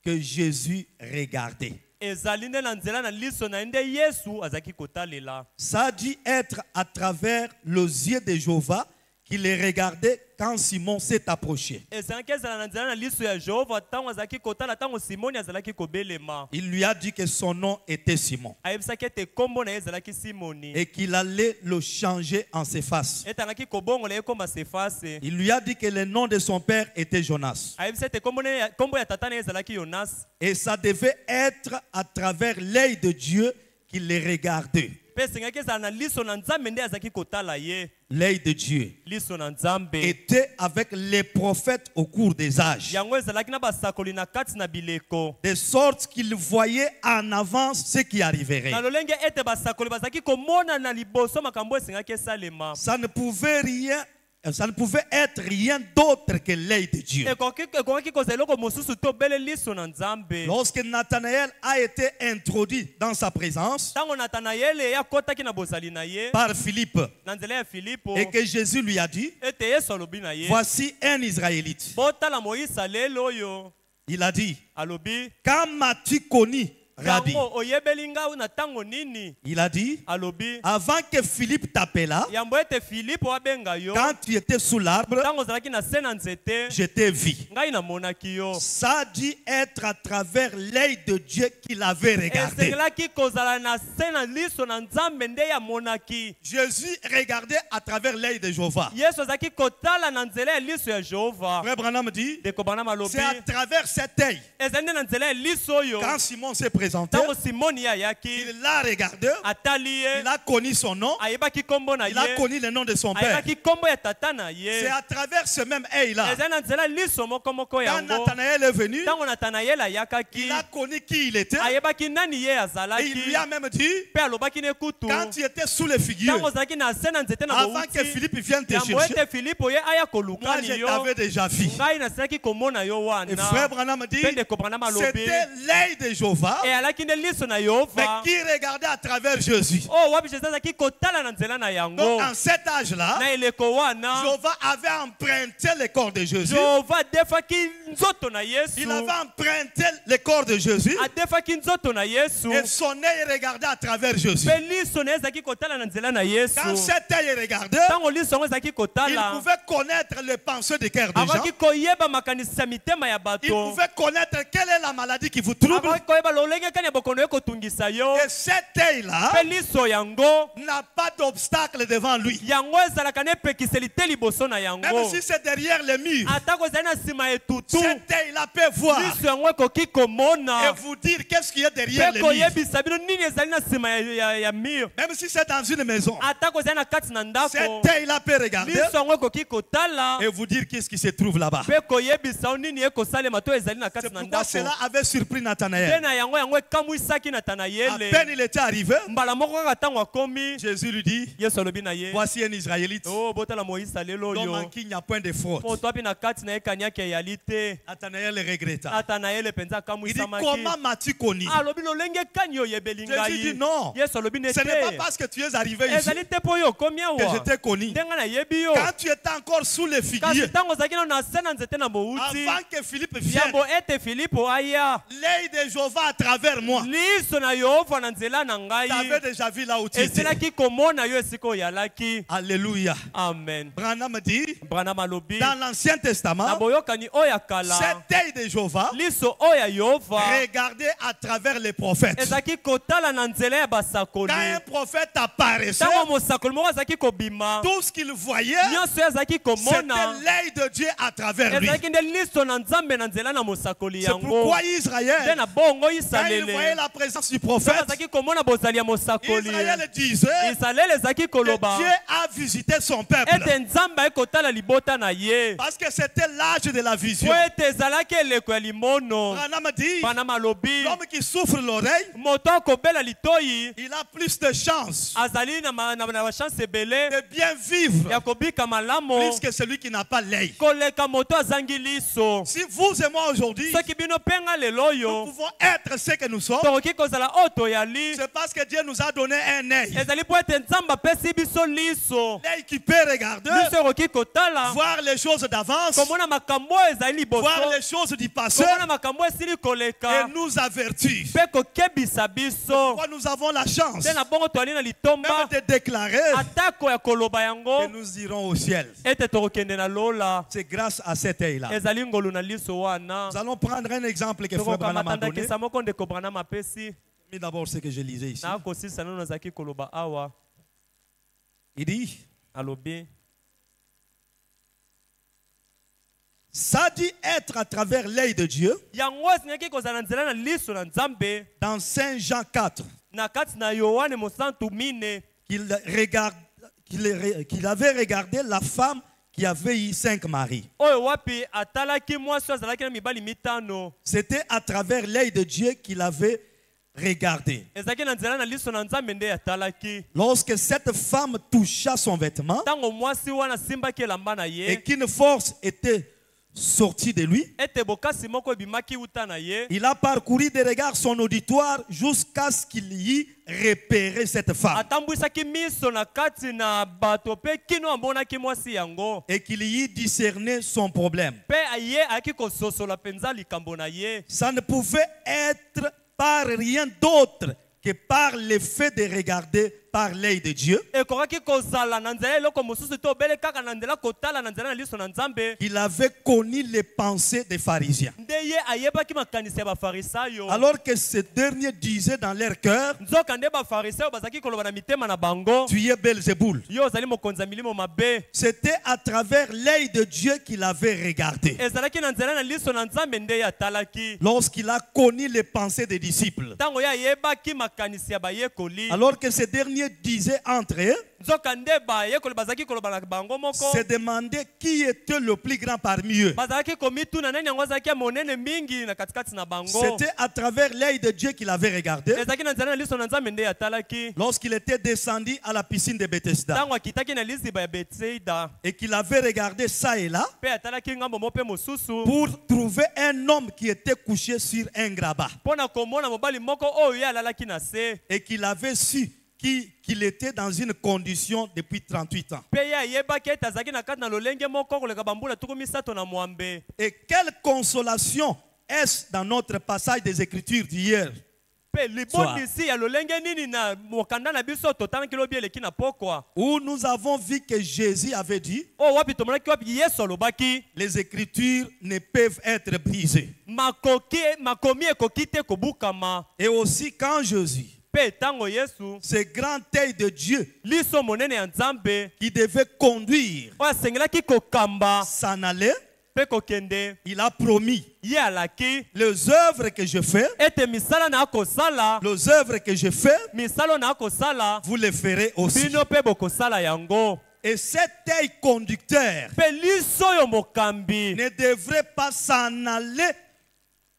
que Jésus regardait. ezali nde na nzela na liso na nde Yesu azaki kotalela. Ça a dû être à travers les yeux de Jéhovah qu'il les regardait quand Simon s'est approché. ezalaki ezala na nzela na liso ya Jehova ntango azalaki kotala ntango Simoni azalaki kobelema. Il lui a dit que son nom était Simon ayebisaki ete kombo na ye ezalaki Simoni et qu'il allait le changer en Céphas. etangaki kobongola ye komba Sefase. Il lui a dit que le nom de son père était Jonas. ayebisi ete kombo ya tata na ye ezalaki Yonas. Et ça devait être à travers l'œil de Dieu qu'il les regardait. mpe esengaki ezala na liso na Nzambe nde azalaki kotala ye. L'œil de Dieu liso na Nzambe était avec les prophètes au cours des âges, yango ezalaki na basakoli na kati na bileko, de sorte qu'ils voyaient en avance ce qui arriverait. na lolenge ete basakoli bazalaki komona na liboso makambo esengaki esalema. Ça ne pouvait être rien d'autre que l'œil de Dieu. ekokaki kozala eloko mosusu to bele liso na Nzambe. Lorsque Nathanaël a été introduit dans sa présence ntango Natanayele akotaki na bozali na ye par Philippe na nzela ya Filipo et que Jésus lui a dit, ete Yesu alobi na ye voici un Israélite. botala Moisaleli oyo. Il a dit, alobi quand m'as-tu connu, Rabbi? yango oyebeli ngai na ntango nini. Il a dit, alobi avant que Philippe t'appela, yambo ete Filipo abenga yo quand tu étais sous l'arbre, ntango ozalaki na se na nzete je t'ai vu. ngai namonaki yo. Ça a dû être à travers l'œil de Dieu qu'il avait regardé. esengelaki kozala na se na liso na Nzambe nde yamonaki. Jésus regardait à travers l'œil de Jéhovah. Yesu azalaki kotala na nzela ya liso ya Jehova. Frère Branham dit, ndeko Branham alobi c'est à travers cet œil, ezali nde na nzela ya liso oyo quand Simon s'est présenté, ntango Simoni ye ayaki il l'a regardé, atali ye il a connu son nom, ayebaki kombo na il a ye connu le nom de son père. ayebaki kombo ya tata na C'est ye. à travers ce même œil-là, ezali na nzela liso moko moko quand yango Nathanaël est venu, ntango Natanayeli ayakaki il a connu qui il était ayebaki nani ye et il azalaki lui a même dit, mpe alobaki ne kutu quand tu étais sous les figuiers, ntango ozalaki na se na nzete na avant que bouti Philippe vienne te yambo chercher, ete Filipo ye aya moi koluka je ni yo t'avais déjà vu. ngai nasilaki komona yo Et frère wana. Branham dit, mpe ndeko Branham alobi c'était l'œil de Jéhovah, eyalaki nde liso na mais Yehova qui regardait à travers Jésus. oyo wapi Jésus azalaki kotala na nzela na yango. Donc en cet âge-là, na eleko wana Jéhovah avait emprunté le corps de Jésus. Jehova adefaki nzoto na Il Yesu avait emprunté le corps de Jésus adefaki nzoto na Yesu et son œil regardait à travers Jésus. mpe liso na ye ezalaki kotala na nzela na Yesu. Quand cet œil regardait, ntango liso yango ezalaki il kotala pouvait connaître les pensées du cœur des gens. akoki koyeba makanisi ya mitema ya Il bato. pouvait connaître quelle est la maladie qui vous trouble. akoki koyeba lolenge kani ya bokono ye kotungisa yo. Et cet œil-là mpe liso yango n'a pas d'obstacle devant lui. yango ezalaka na epekiseli te liboso na yango. Même si c'est derrière les murs, atako ezali na nsima etutu cet œil-là peut voir liso yango ekoki komona et vous dire qu'est-ce qui est derrière mpe les murs. koyebisa bino nini ezali na nsima ya mur. Même si c'est dans une maison, atako ezali na kati na ndako cet œil-là peut regarder liso yango ekoki kotala et vous dire qu'est-ce qui se trouve là-bas. mpe koyebisa yo nini ekosalema to ezali na C'est kati na pourquoi ndako. cela avait surpris nde Nathanaël. na yango ekamwisaki À Natanayele. peine il était arrivé, mbala moko kaka ntango akomi Jésus lui dit, Yesu alobi na ye voici un Israélite, o botala Moisaleli l'homme en oyo qui il n'y a point de fraude. po twapi na kati na ye kaniaki eyali te. Nathanaël regretta. Natanayele mpenza Il dit, akamwisamaki comment m'as-tu connu? alobi lolenge kani oyebeli Jésus dit, ngai. non, Yesu alobi ne ce n'est pas te parce que tu es arrivé ici ezali te mpo oyo okomi que je awa t'ai connu. nde ngai nayebi yo. Quand tu étais encore sous les kasi figuiers, ntango ozalaki nano na se na nzete na bouti avant que Philippe vienne, yambo ete Filipo aya l'œil de Jéhovah à travers moi, liso na Yehova na nzela na tu avais ngai déjà vu là où tu étais. esilaki komona yo esika oyalaki. Alléluia. Amen. Branham dit, Branham alobi dans l'Ancien na Testament, boyokani oyo ya kala cet œil de Jéhovah liso oyo ya Yehova regardait à travers les prophètes. ezalaki kotala na nzela ya basakoli. Quand un prophète apparaissait, ntango mosakoli moko azalaki kobima tout ce qu'il voyait, nyonso oyo azalaki c'était komona l'œil de Dieu à travers lui. ezalaki nde liso na Nzambe na nzela na mosakoli C'est yango. pourquoi nde Israël, na bongo quand il Isalele voyait la présence du soki prophète, azalaki komona bozali ya mosakoli Israël disait Isalele ezalaki que koloba Dieu a visité son peuple. ete Nzambe aye kotala libota na ye Parce que c'était l'âge de la vision. po ete ezalaki eleko ya limono. Branham dit, Bana malobi l'homme qui souffre l'oreille, moto akobela litoi il a plus de chance azali na bachance ebele de bien vivre ya kobika malamu plus que celui qui n'a pas l'œil. koleka moto azangi liso. Si vous et moi aujourd'hui, soki bino mpe nga lelo nous oyo pouvons être ce que que nous sommes, tokoki kozala oyo toyali c'est parce que Dieu nous a donné un œil. ezali po ete nzambe apesi biso liso L'œil qui peut regarder, liso ekoki kotala voir les choses d'avance, komona makambo oyo ezali liboso voir les choses du passé komona makambo oyo esili koleka et nous avertir. mpe kokebisa biso Pourquoi nous avons la chance nde na bongo toyali na litomba même de déclarer atako ya koloba yango que nous irons au ciel. ete tokokende na lola C'est grâce à cet œil-là. ezali ngolu na liso wana Nous allons prendre un exemple que Frère Branham a donné. tokokamatandakisa moko ndeko Branham apesi Mais d'abord ce que je lisais ici. nakosisa nano nazalaki koloba awa Il dit, alobi ça dit être à travers l'œil de Dieu yango esengaki kozala na nzela na liso na nzambe dans Saint Jean 4 na kati na yohane mosantu mine qu'il avait regardé la femme qui avait eu 5 maris. oyo wapi atalaki mwasi oyo azalaki na mibali mitano C'était à travers l'œil de Dieu qu'il avait regardé. ezalaki na nzela na liso na nzambe nde atalaki Lorsque cette femme toucha son vêtement ntango mwasi wana asimbaki elamba na et ye qu'une force était sortie de lui, ete bokasi moko ebimaki wuta na ye il a parcouru de regards son auditoire jusqu'à ce qu'il y repéré cette femme atambwisaki miso na kati na bato mpe kino amonaki mwasi yango et qu'il y discerné son problème. mpe ye ayaki kososola mpenza likambo na ye Ça ne pouvait être par rien d'autre que par le fait de regarder par l'œil de Dieu. ekokaki kozala na nzela eloko mosusu te obele kaka na nzela kotala na nzela na liso na nzambe Il avait connu les pensées des pharisiens. nde ye ayebaki makanisi ya bafarisayo Alors que ces derniers disaient dans leur cœur, nzoka nde bafarisayo bazalaki koloba na mitema na bango tu es Belzéboul. yo ozali mokonzi ya milimo mabe C'était à travers l'œil de Dieu qu'il avait regardé. ezalaki na nzela na liso na nzambe nde ye atalaki Lorsqu'il a connu les pensées des disciples. ntango ye ayebaki makanisi ya bayekoli Alors que ces derniers disaient entre eux, nzoka nde bayekoli bazalaki koloba na bango moko se demandaient qui était le plus grand parmi eux. bazalaki komituna nani yango azalaki ya monene mingi na katikati na bango C'était à travers l'œil de Dieu qu'il avait regardé. ezalaki na nzela na liso na nzambe nde atalaki Lorsqu'il était descendu à la piscine de Bethesda ntango akitaki na liziba ya betsaida et qu'il avait regardé ça et là mpe atalaki ngambo mo mpe mosusu pour trouver un homme qui était couché sur un grabat mpo na komona mobali moko oyo ye alalaki na se et qu'il avait su qu'il était dans une condition depuis 38 ans. mpe ye ayebaki ete azalaki na kati na lolenge moko koleka bambula tuku misato na mwambe Et quelle consolation est-ce dans notre passage des Écritures d'hier mpe libondisi ya lolenge nini na mokanda na biso totalaki lobi eleki na pokwa où nous avons vu que Jésus avait dit oyo wapi tomonaki wapi yesu alobaki les Écritures ne peuvent être brisées. makomi ekoki te kobukama Et aussi quand Jésus, mpe ntango yesu ce grand œil de Dieu liso monene ya nzambe qui devait conduire, oyo asengelaki kokamba s'en aller, mpe kokende il a promis ye alaki les œuvres que je fais, ete misala na akosala les œuvres que je fais, misala na akosala vous les ferez aussi. bino mpe bokosala yango Et cet œil conducteur mpe liso oyo mokambi ne devrait pas s'en aller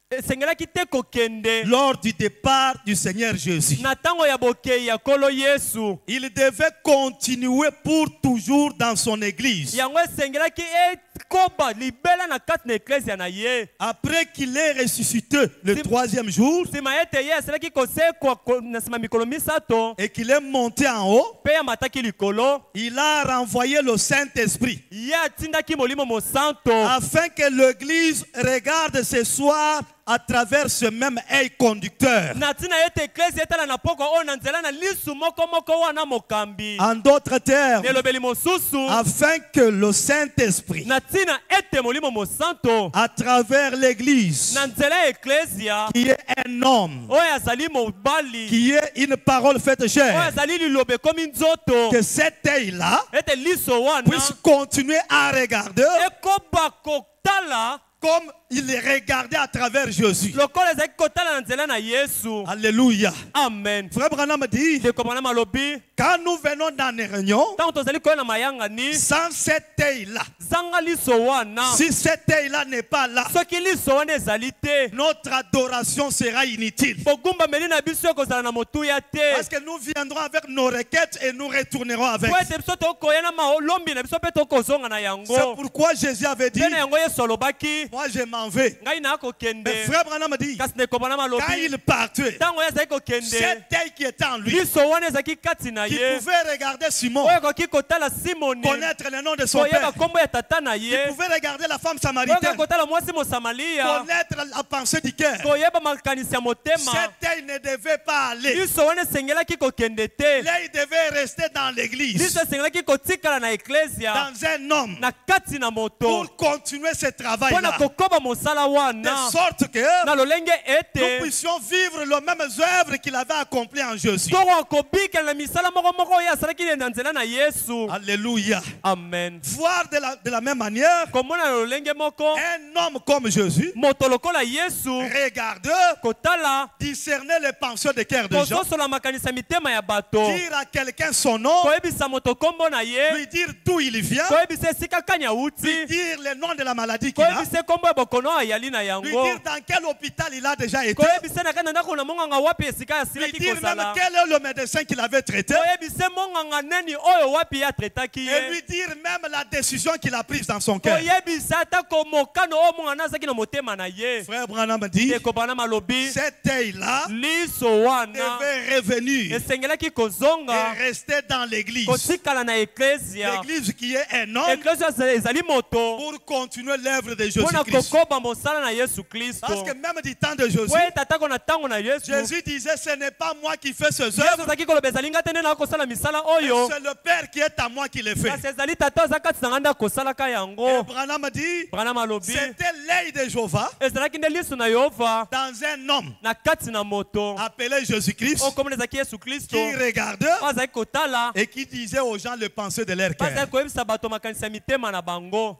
esengelaki te kokende lors du départ du Seigneur Jésus. na ntango ya bokei ya nkolo yesu Il devait continuer pour toujours dans son église. yango esengelaki ekoba libela na kati na eklesia na ye Après qu'il ait ressuscité le troisième jour nsima ete ye asilaki kosekwa na nsima mikolo misato et qu'il est monté en haut, mpe ye amataki likolo il a renvoyé le Saint-Esprit ye atindaki molimo mosanto afin que l'église regarde ce soir à travers ce même œil conducteur. na ntina ete eklesia etala na pokwa oyo na nzela na lisu moko wana mokambi En d'autres termes, elobeli mosusu afin que le Saint-Esprit, na ntina ete molimo mosanto à travers l'église, na nzela ya eklesia qui est un homme, oyo azali mobali qui est une parole faite oyo chair, azali liloba ekomi nzoto que cet œil-là ete liso wana puisse continuer à regarder ekoba kotala comme il regardait à travers Jésus. lokola ezalaki kotala na nzela na yesu Alléluia. amen Frère Branham dit, ndeko Branham alobi quand nous venons dans les réunions, ntango tozali koya na mayangani sans cet œil-là, zanga liso wana si cet œil-là n'est pas là, soki liso wana ezali te notre adoration sera inutile. bogumbameli na biso ekozala na motuya Parce te que nous viendrons avec nos requêtes et nous retournerons avec. po ete biso tokoya na malombi na biso mpe tokozonga na C'est yango pourquoi Jésus avait dit, mpe na yango yesu alobaki moi je m'en vais. ngai na kokende Mais frère Branham me dit, kasi ndeko Branham quand alobi il partait, ntango ye azalaki kokende cet œil qui était en lui, liso wana ezalaki kati na qui ye pouvait regarder Simon, oyo akoki kotala simoni connaître le nom de son koyeba père, nkombo ya tata na qui ye pouvait regarder la femme oyo samaritaine, akoki kotala mwasi mosamalia connaître la pensée du cœur. koyeba makanisi ya motema Cet œil ne devait pas aller. liso wana esengelaki kokende te L'œil devait rester dans l'église, liso esengelaki kotikala na eklesia dans un homme, na kati na moto pour continuer ce mpo na travail-là. kokoba mosala De wana sorte que na lolenge nous ete puissions vivre les mêmes œuvres qu'il avait accomplies en Jésus. toko akobikela na misala moko oyo asalaki na nzela na yesu Alléluia. amen Voir de la même manière komona na lolenge moko un homme comme Jésus, moto lokola yesu regarder, kotala discerner les pensées de cœur des gens, kozosola makanisa mitema ya bato dire à quelqu'un son nom, koyebisa moto kombo na ye lui dire d'où il vient, koyebisa esika kani lui awuti dire le nom de la maladie qu'il a, koyebisa kombo ya bokono ayali na lui yango dire dans quel hôpital il a déjà été, koyebisa na kani na ndako na monganga wapi esika lui asilaki dire même kozala quel est le médecin qu'il avait traité, koyebisa monganga neni oyo wapi atretaki et lui ye dire même la décision qu'il a prise dans son cœur. koyebisa atako mokano oyo monganga azalaki na motema na ye Frère Branham dit, ndeko Branham alobi cet œil-là liso wana devait revenir esengelaki kozonga et rester dans l'église. kotikala na eklesia L'église qui est un homme eklesia ezali moto pour continuer l'œuvre de mpo na Jésus-Christ. kokoba mosala na yesu kristo Parce que même du temps de Jésus, po ete atako na ntango na yesu Jésus disait, ce n'est pas moi qui fais ces yesu œuvres, azalaki koloba ezali nga te nde nakosala misala oyo c'est le Père qui est à moi qui les fait. kasi ezali tata aza kati na nga nde akosalaka Et yango Branham dit, branam alobi c'était l'œil de Jéhovah ezalaki nde liso na yehova dans un homme na kati na moto appelé Jésus-Christ oyo komona ezalaki yesu kristo qui regardait oyo azalaki kotala et qui disait aux gens les pensées de leur mpo azalaki cœur. koyebisa bato makanisi ya mitema na bango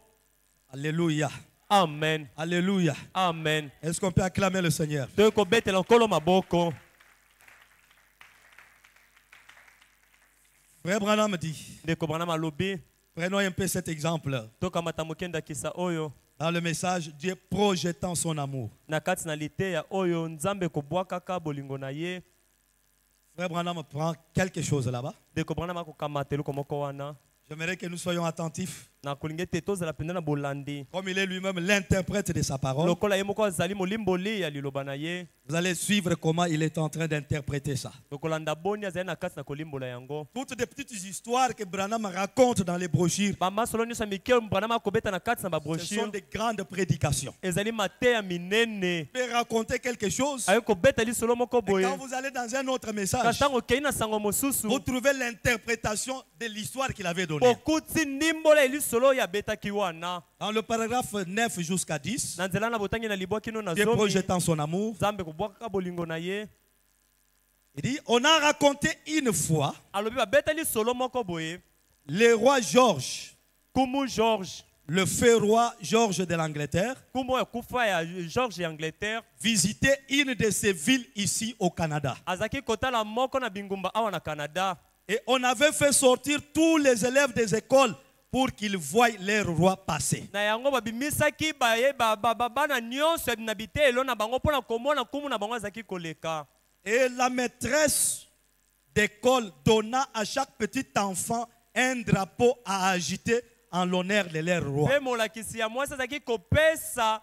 Alléluia. amen Alléluia. amen Est-ce qu'on peut acclamer le Seigneur? toyei kobetela nkolo maboko Frère Branham dit, ndeko branam alobi prenons un peu cet exemple. tokamata moke ndakisa oyo Dans le message, Dieu projetant son amour. na kati na liteya oyo nzambe kobwakaka bolingo na ye Frère Branham prend quelque chose là-bas. ndeko branam akokamata eloko moko wana J'aimerais que nous soyons attentifs. na kolinga ete tozala mpenza na bolandi Comme il est lui-même l'interprète de sa parole, lokola ye moko azali molimboli ya liloba na ye vous allez suivre comment il est en train d'interpréter ça. tokolanda boni azali na kati na kolimbola yango Toutes des petites histoires que Branham raconte dans les brochures, bamasolo nyonso ya mike branam akobeta na kati na ce sont babrochure des grandes prédications. ezali mateya minene Il peut raconter quelque chose, aye kobeta lisolo moko et boye quand vous allez dans un autre message, kasi ntango okei na sango mosusu vous trouvez l'interprétation de l'histoire qu'il avait donnée. okuti ndimbola ya lisolo oyo abetaki wana Dans le paragraphe 9 jusqu'à 10, na nzela na botangi na libwa kino na Dieu zomi projetant son amour, nzambe kobwakaka bolingo na ye il dit, on a raconté une fois alobi babeta lisolo moko boye le roi George, kumu george le feu roi George de l'Angleterre, kumu oyo akufa ya george ya angleterre visiter une de ces villes ici au Canada. azalaki kotala moko na bingumba awa na canada Et on avait fait sortir tous les élèves des écoles pour qu'ils voient leur roi passer. na yango babimisaki bana nyonso na bitelo na bango mpona komona kumu na bango azalaki koleka Et la maîtresse d'école donna à chaque petit enfant un drapeau à agiter en l'honneur de leur roi. mpe molakisi ya mwasi azalaki kopesa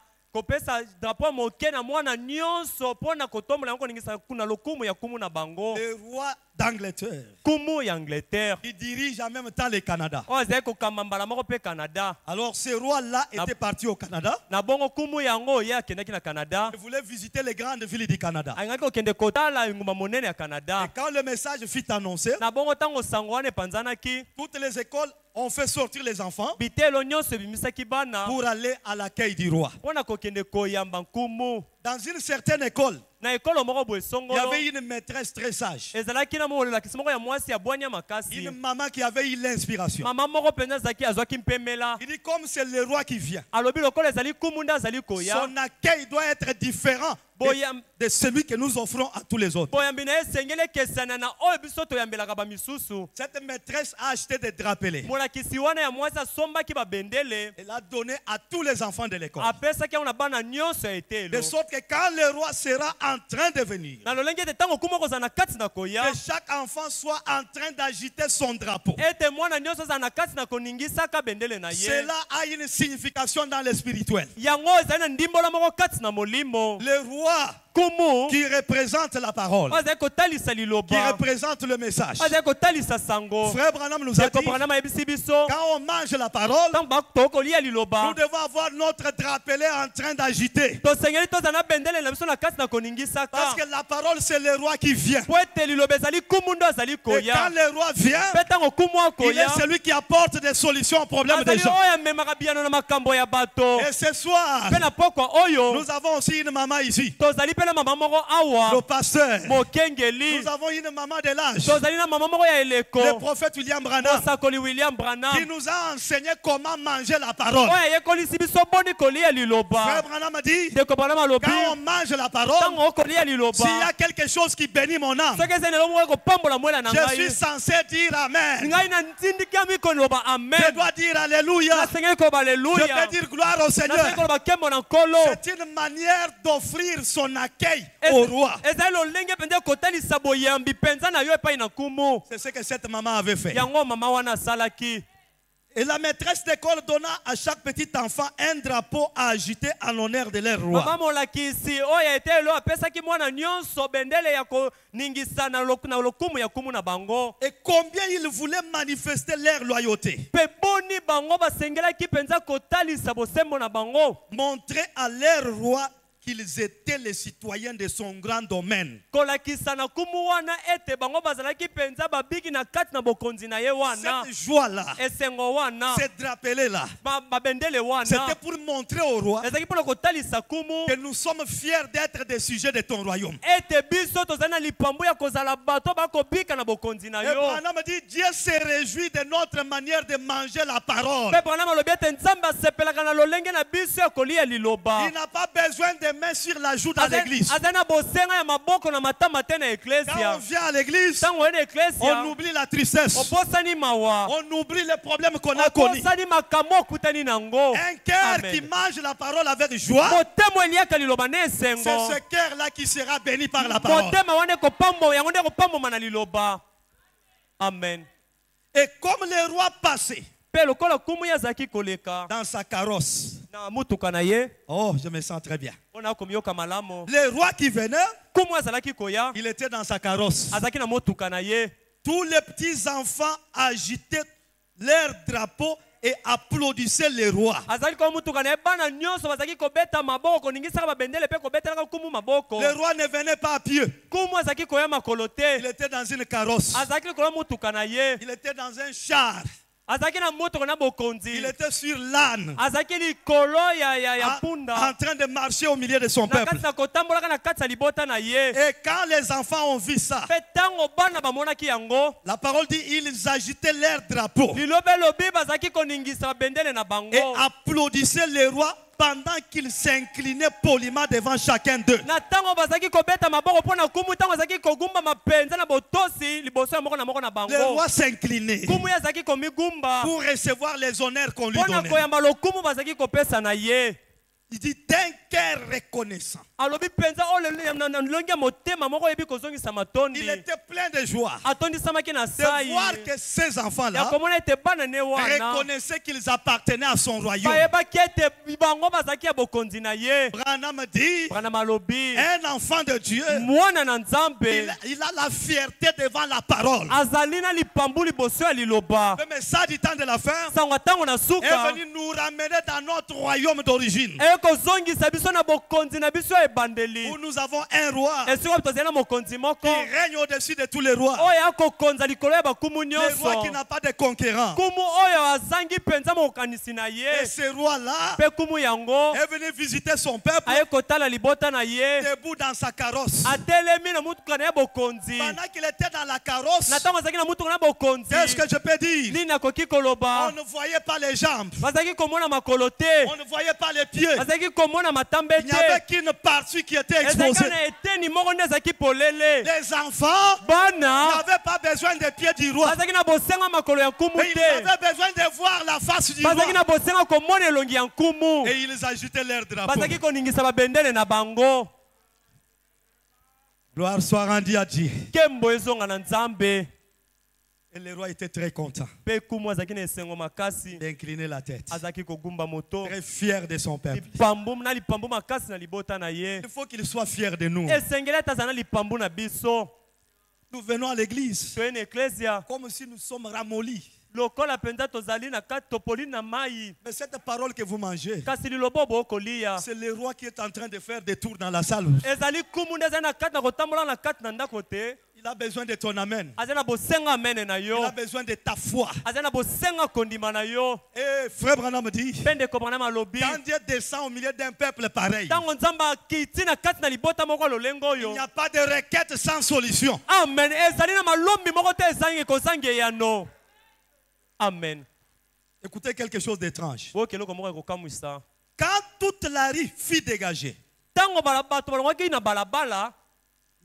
drapo ya moke na mwana nyonso mpona kotombola yango koningisa na lokumu ya kumu na bango Le roi d'Angleterre, kumu ya angleterre il dirige en même temps le Canada. oyo azalaki kokamba mbala moko mpe canada Alors ce roi-là était parti au Canada. na bongo kumu yango ye akendaki na canada Il voulait visiter les grandes villes du Canada. alingaki kokende kotala engumba monene ya Et canada quand le message fut annoncé, na bongo ntango sango wana epanzanaki toutes les écoles ont fait sortir les enfants bitelo nyonso ebimisaki bana pour aller à l'accueil du roi. mpona kokende koyamba nkumu Dans une certaine école, na ekolo moko boye il y songolo avait une maîtresse très sage. ezalaki na molakisi moko ya mwasi ya bwanya makasi Une maman qui avait eu l'inspiration. mama moko mpenza azalaki azwaki mpemela Il dit comme c'est le roi qui vient, alobi lokola ezali kumu nde azali koya son accueil doit être différent boyam de celui que nous offrons à tous les autres. boyambi na esengeli ekesana na oyo biso toyambelaka bamisusu. Cette maîtresse a acheté des drapelets. molakisi wana ya mwasi asombaki babendele Elle a donné à tous les enfants de l'école. apesaki yango na bana nyonso ya De etelo sorte que quand le roi sera en train de venir, na lolenge ete ntango kuma kozala na kati na koya que chaque enfant soit en train d'agiter son drapeau. ete mwana nyonso azala na kati na koningisaka bendele na ye Cela a une signification dans le spirituel. yango ezali na ndimbola moko kati na molimo Le roi kumu qui représente la parole, oyo azali kotalisa qui liloba représente le message. oyo azali kotalisa sango Frère Branham nous a dit, ekopranama ayebisi biso quand on mange la parole, ntango bato kolia nous liloba devons avoir notre drapelet en train d'agiter. tosengeli tozala na bendele na biso na kati na Parce koningisaka que la parole, c'est le roi qui vient. po ete liloba ezali kumu nde azali Et quand koya le roi vient, mpe ntango kumu il est akoya celui qui apporte des solutions aux problèmes des azali gens. oyo amemaka biyano na makambo ya bato Et ce soir, mpe na pokwa oyo nous avons aussi une maman ici, tozali mpe na mama moko le awa pasteur. mokengeli Nous avons une maman de l'âge, tozali na mama moko ya eleko le prophète William Branham, mosakoli william qui branham nous a enseigné comment manger la parole. oyo ayekolisi biso boni kolia Frère liloba Branham a dit, ndeko branham alobi quand on mange la parole, ntango okolia s'il y liloba a quelque chose qui bénit mon âme, soki ezali lelo moko ekopambola mwela na je suis ngai censé dire Amen. ngai na ntindikami koloba Je amen dois dire Alléluia. nasengeli koloba Je aleluya peux dire gloire au nasengeli Seigneur. koloba nkembo na nkolo C'est une manière d'offrir son accueil au roi. ezali lolenge mpenza kotalisa boyambi mpenza na yo epai na nkumu C'est ce que cette maman avait fait. yango mama wana asalaki Et la maîtresse d'école donna à chaque petit enfant un drapeau à agiter en l'honneur de leur mama roi. molakisi oyo etelo apesaki mwana nyonso bendele ya koningisa na lokumu ya kumu na bango Et combien ils voulaient manifester leur loyauté. mpe boni bango basengelaki mpenza kotalisa bosembo na bango Montrer à leur roi qu'ils étaient les citoyens de son grand domaine. kolakisa na kumu wana ete bango bazalaki mpenza babiki na kati na bokonzi na ye wana Cette joie-là, esengo wana ce drapelet-là, babendele wana c'était pour montrer au roi ezalaki mpona kotalisa kumu que nous sommes fiers d'être des sujets de ton royaume. ete biso tozali na lipambu ya kozala bato bakobika na bokonzi na Et yo Branham dit, Dieu se réjouit de notre manière de manger la parole. mpe branam alobi ete nzambe asepelaka na lolenge na biso ya kolia liloba Il n'a pas besoin de mains sur la joue dans l'église. azali na bosenga ya maboko na matama te na Quand eklesia on vient à l'église, ntango oye na on eklesia oublie la tristesse. obosani mawa On oublie les problèmes qu'on a connus. obosani makambo okutani nango Un cœur Amen. qui mange la parole avec joie, motema eliaka liloba na c'est esengo ce cœur-là qui sera béni par la parole. motema wana yango nde ekopamboma na liloba amen Et comme le roi passait mpe lokola kumu ye azalaki koleka dans sa carrosse, na mutuka na ye oh, je me sens très bien. mpona komiyoka malamu Le roi qui venait, kumu azalaki koya il était dans sa carrosse. azalaki na motuka na ye Tous les petits enfants agitaient leur drapeau et applaudissaient le roi. azalaki kwa mutuka na ye bana nyonso bazalaki kobeta maboko koningisaka babendele mpe kobetelaka kumu maboko Le roi ne venait pas à pied. kumu azalaki koya makolo Il te était dans une carrosse. azalaki likolo mutuka na ye Il était dans un char. azalaki na motuka na bokonzi Il était sur l'âne. azalaki likolo ya En punda train de marcher au milieu de son na peuple. kati na kotambolaka na kati ya libota na ye Et quand les enfants ont vu ça, mpe ntango bana bamonaki yango la parole dit ils agitaient leur drapeau liloba elobi bazalaki koningisa babendele na et bango applaudissaient le roi pendant qu'il s'inclinait poliment devant chacun d'eux. na ntango bazalaki kobeta maboko mpo na kumu ntango azalaki kogumbama mpenza na botosi liboso ya moko na Le bango roi s'inclinait kumu ye azalaki komigumba pour recevoir les honneurs qu'on lui mpo na donnait. koyamba lokumu bazalaki kopesa na ye Il dit d'un cœur reconnaissant. alobi mpenza oyo na lolenge ya motema moko oyebi kozongisa Il matondi était plein de joie atondisamaki na de sai voir que ces ya enfants-là komona ete bana ne wana reconnaissaient qu'ils appartenaient à son royaume. bayebaki ete bango bazalaki ya bokonzi na ye Branham dit, bana malobi un enfant de Dieu, mwana na nzambe il a la fierté devant la parole. azali na lipambu liboso ya liloba Le message du temps de la fin sango ntango na est suka venu nous ramener dans notre royaume d'origine, eye kozongisa biso na bokonzi na biso ya ebandeli où nous avons un roi esika tozali na mokonzi moko qui règne au-dessus de tous les rois. oyo akokonza likolo ya bakumu Le roi qui nyonso n'a pas de concurrent. kumu oyo azangi mpenza mokanisi na Et ye ce roi-là mpe kumu yango est venu visiter son peuple aye kotala libota na ye debout dans sa carrosse. atelemi na mutuka na ye bokonzi Pendant qu'il était dans la carrosse, na ntango azalaki na mutuka na bokonzi qu'est-ce que je peux dire? nini akoki On koloba ne voyait pas les jambes, bazalaki komona makolo te on ne voyait pas les pieds, bazalaki komona matambe Il n'y avait qu'une partie qui était exposée. ezalaki na eteni moko nde ezalaki polele Les enfants bana n'avaient pas besoin des pieds du roi. bazalaki na bosenga makolo ya nkumu Mais ils te avaient besoin de voir la face du roi. bazalaki na bosenga komona elongi ya nkumu Et ils agitaient leur drapeau. bazalaki koningisa babendele na bango Gloire soit rendue à Dieu. nkembo ezonga na nzambe Et le roi était très content mpe kumu azalaki na esengo makasi d'incliner la tête. azalaki kogumba moto Très fier de son peuple. lipambu makasi na libota na ye Il faut qu'il soit fier de nous. esengeli ete aza na lipambu na biso Nous venons à l'église toye na eklesia comme si nous sommes ramollis. lokola mpenza tozali na kati topoli na mai Mais cette parole que vous mangez, kasi liloba bokolia c'est le roi qui est en train de faire des tours dans la salle. ezali kumu nde azali na kati na kotambola na kati na ndako te Il a besoin de ton amen. azali na bosenga amene na Il yo a besoin de ta foi. azali na bosenga kondima na yo Et frère Branham dit, mpe ndeko branam alobi quand Dieu descend au milieu d'un peuple pareil, ntango nzambe akiti na kati na libota moko ya lolenge il oyo n'y a pas de requête sans solution. amen ezali na malombi moko te ezangi kozanga eyano amen Écoutez quelque chose d'étrange. oyo keloko moko ekokamwisa Quand toute la rue fut dégagée, ntango bato balongwaki na balabala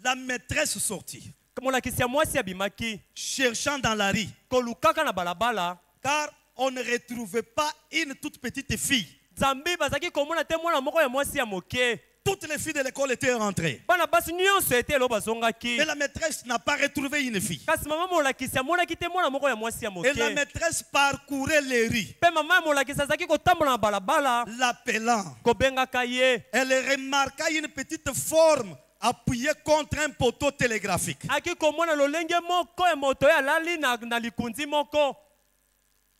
la maîtresse sortit, molakisi ya mwasi abimaki cherchant dans la rue, kolukaka na balabala car on ne retrouvait pas une toute petite fille. nzambe bazalaki komona te mwana moko ya mwasi ya moke Toutes les filles de l'école étaient rentrées. bana basi nyonso ete elo bazongaki Mais la maîtresse n'a pas retrouvé une fille. kasi mama molakisi amonaki te mwana moko ya mwasi ya Et la moke maîtresse parcourait les rues, mpe mama ya molakisi azalaki kotambola na balabala l'appelant. kobengaka ye Elle remarqua une petite forme appuyée contre un poteau télégraphique. aki komona lolenge moko ya moto oyo alali na likunzi moko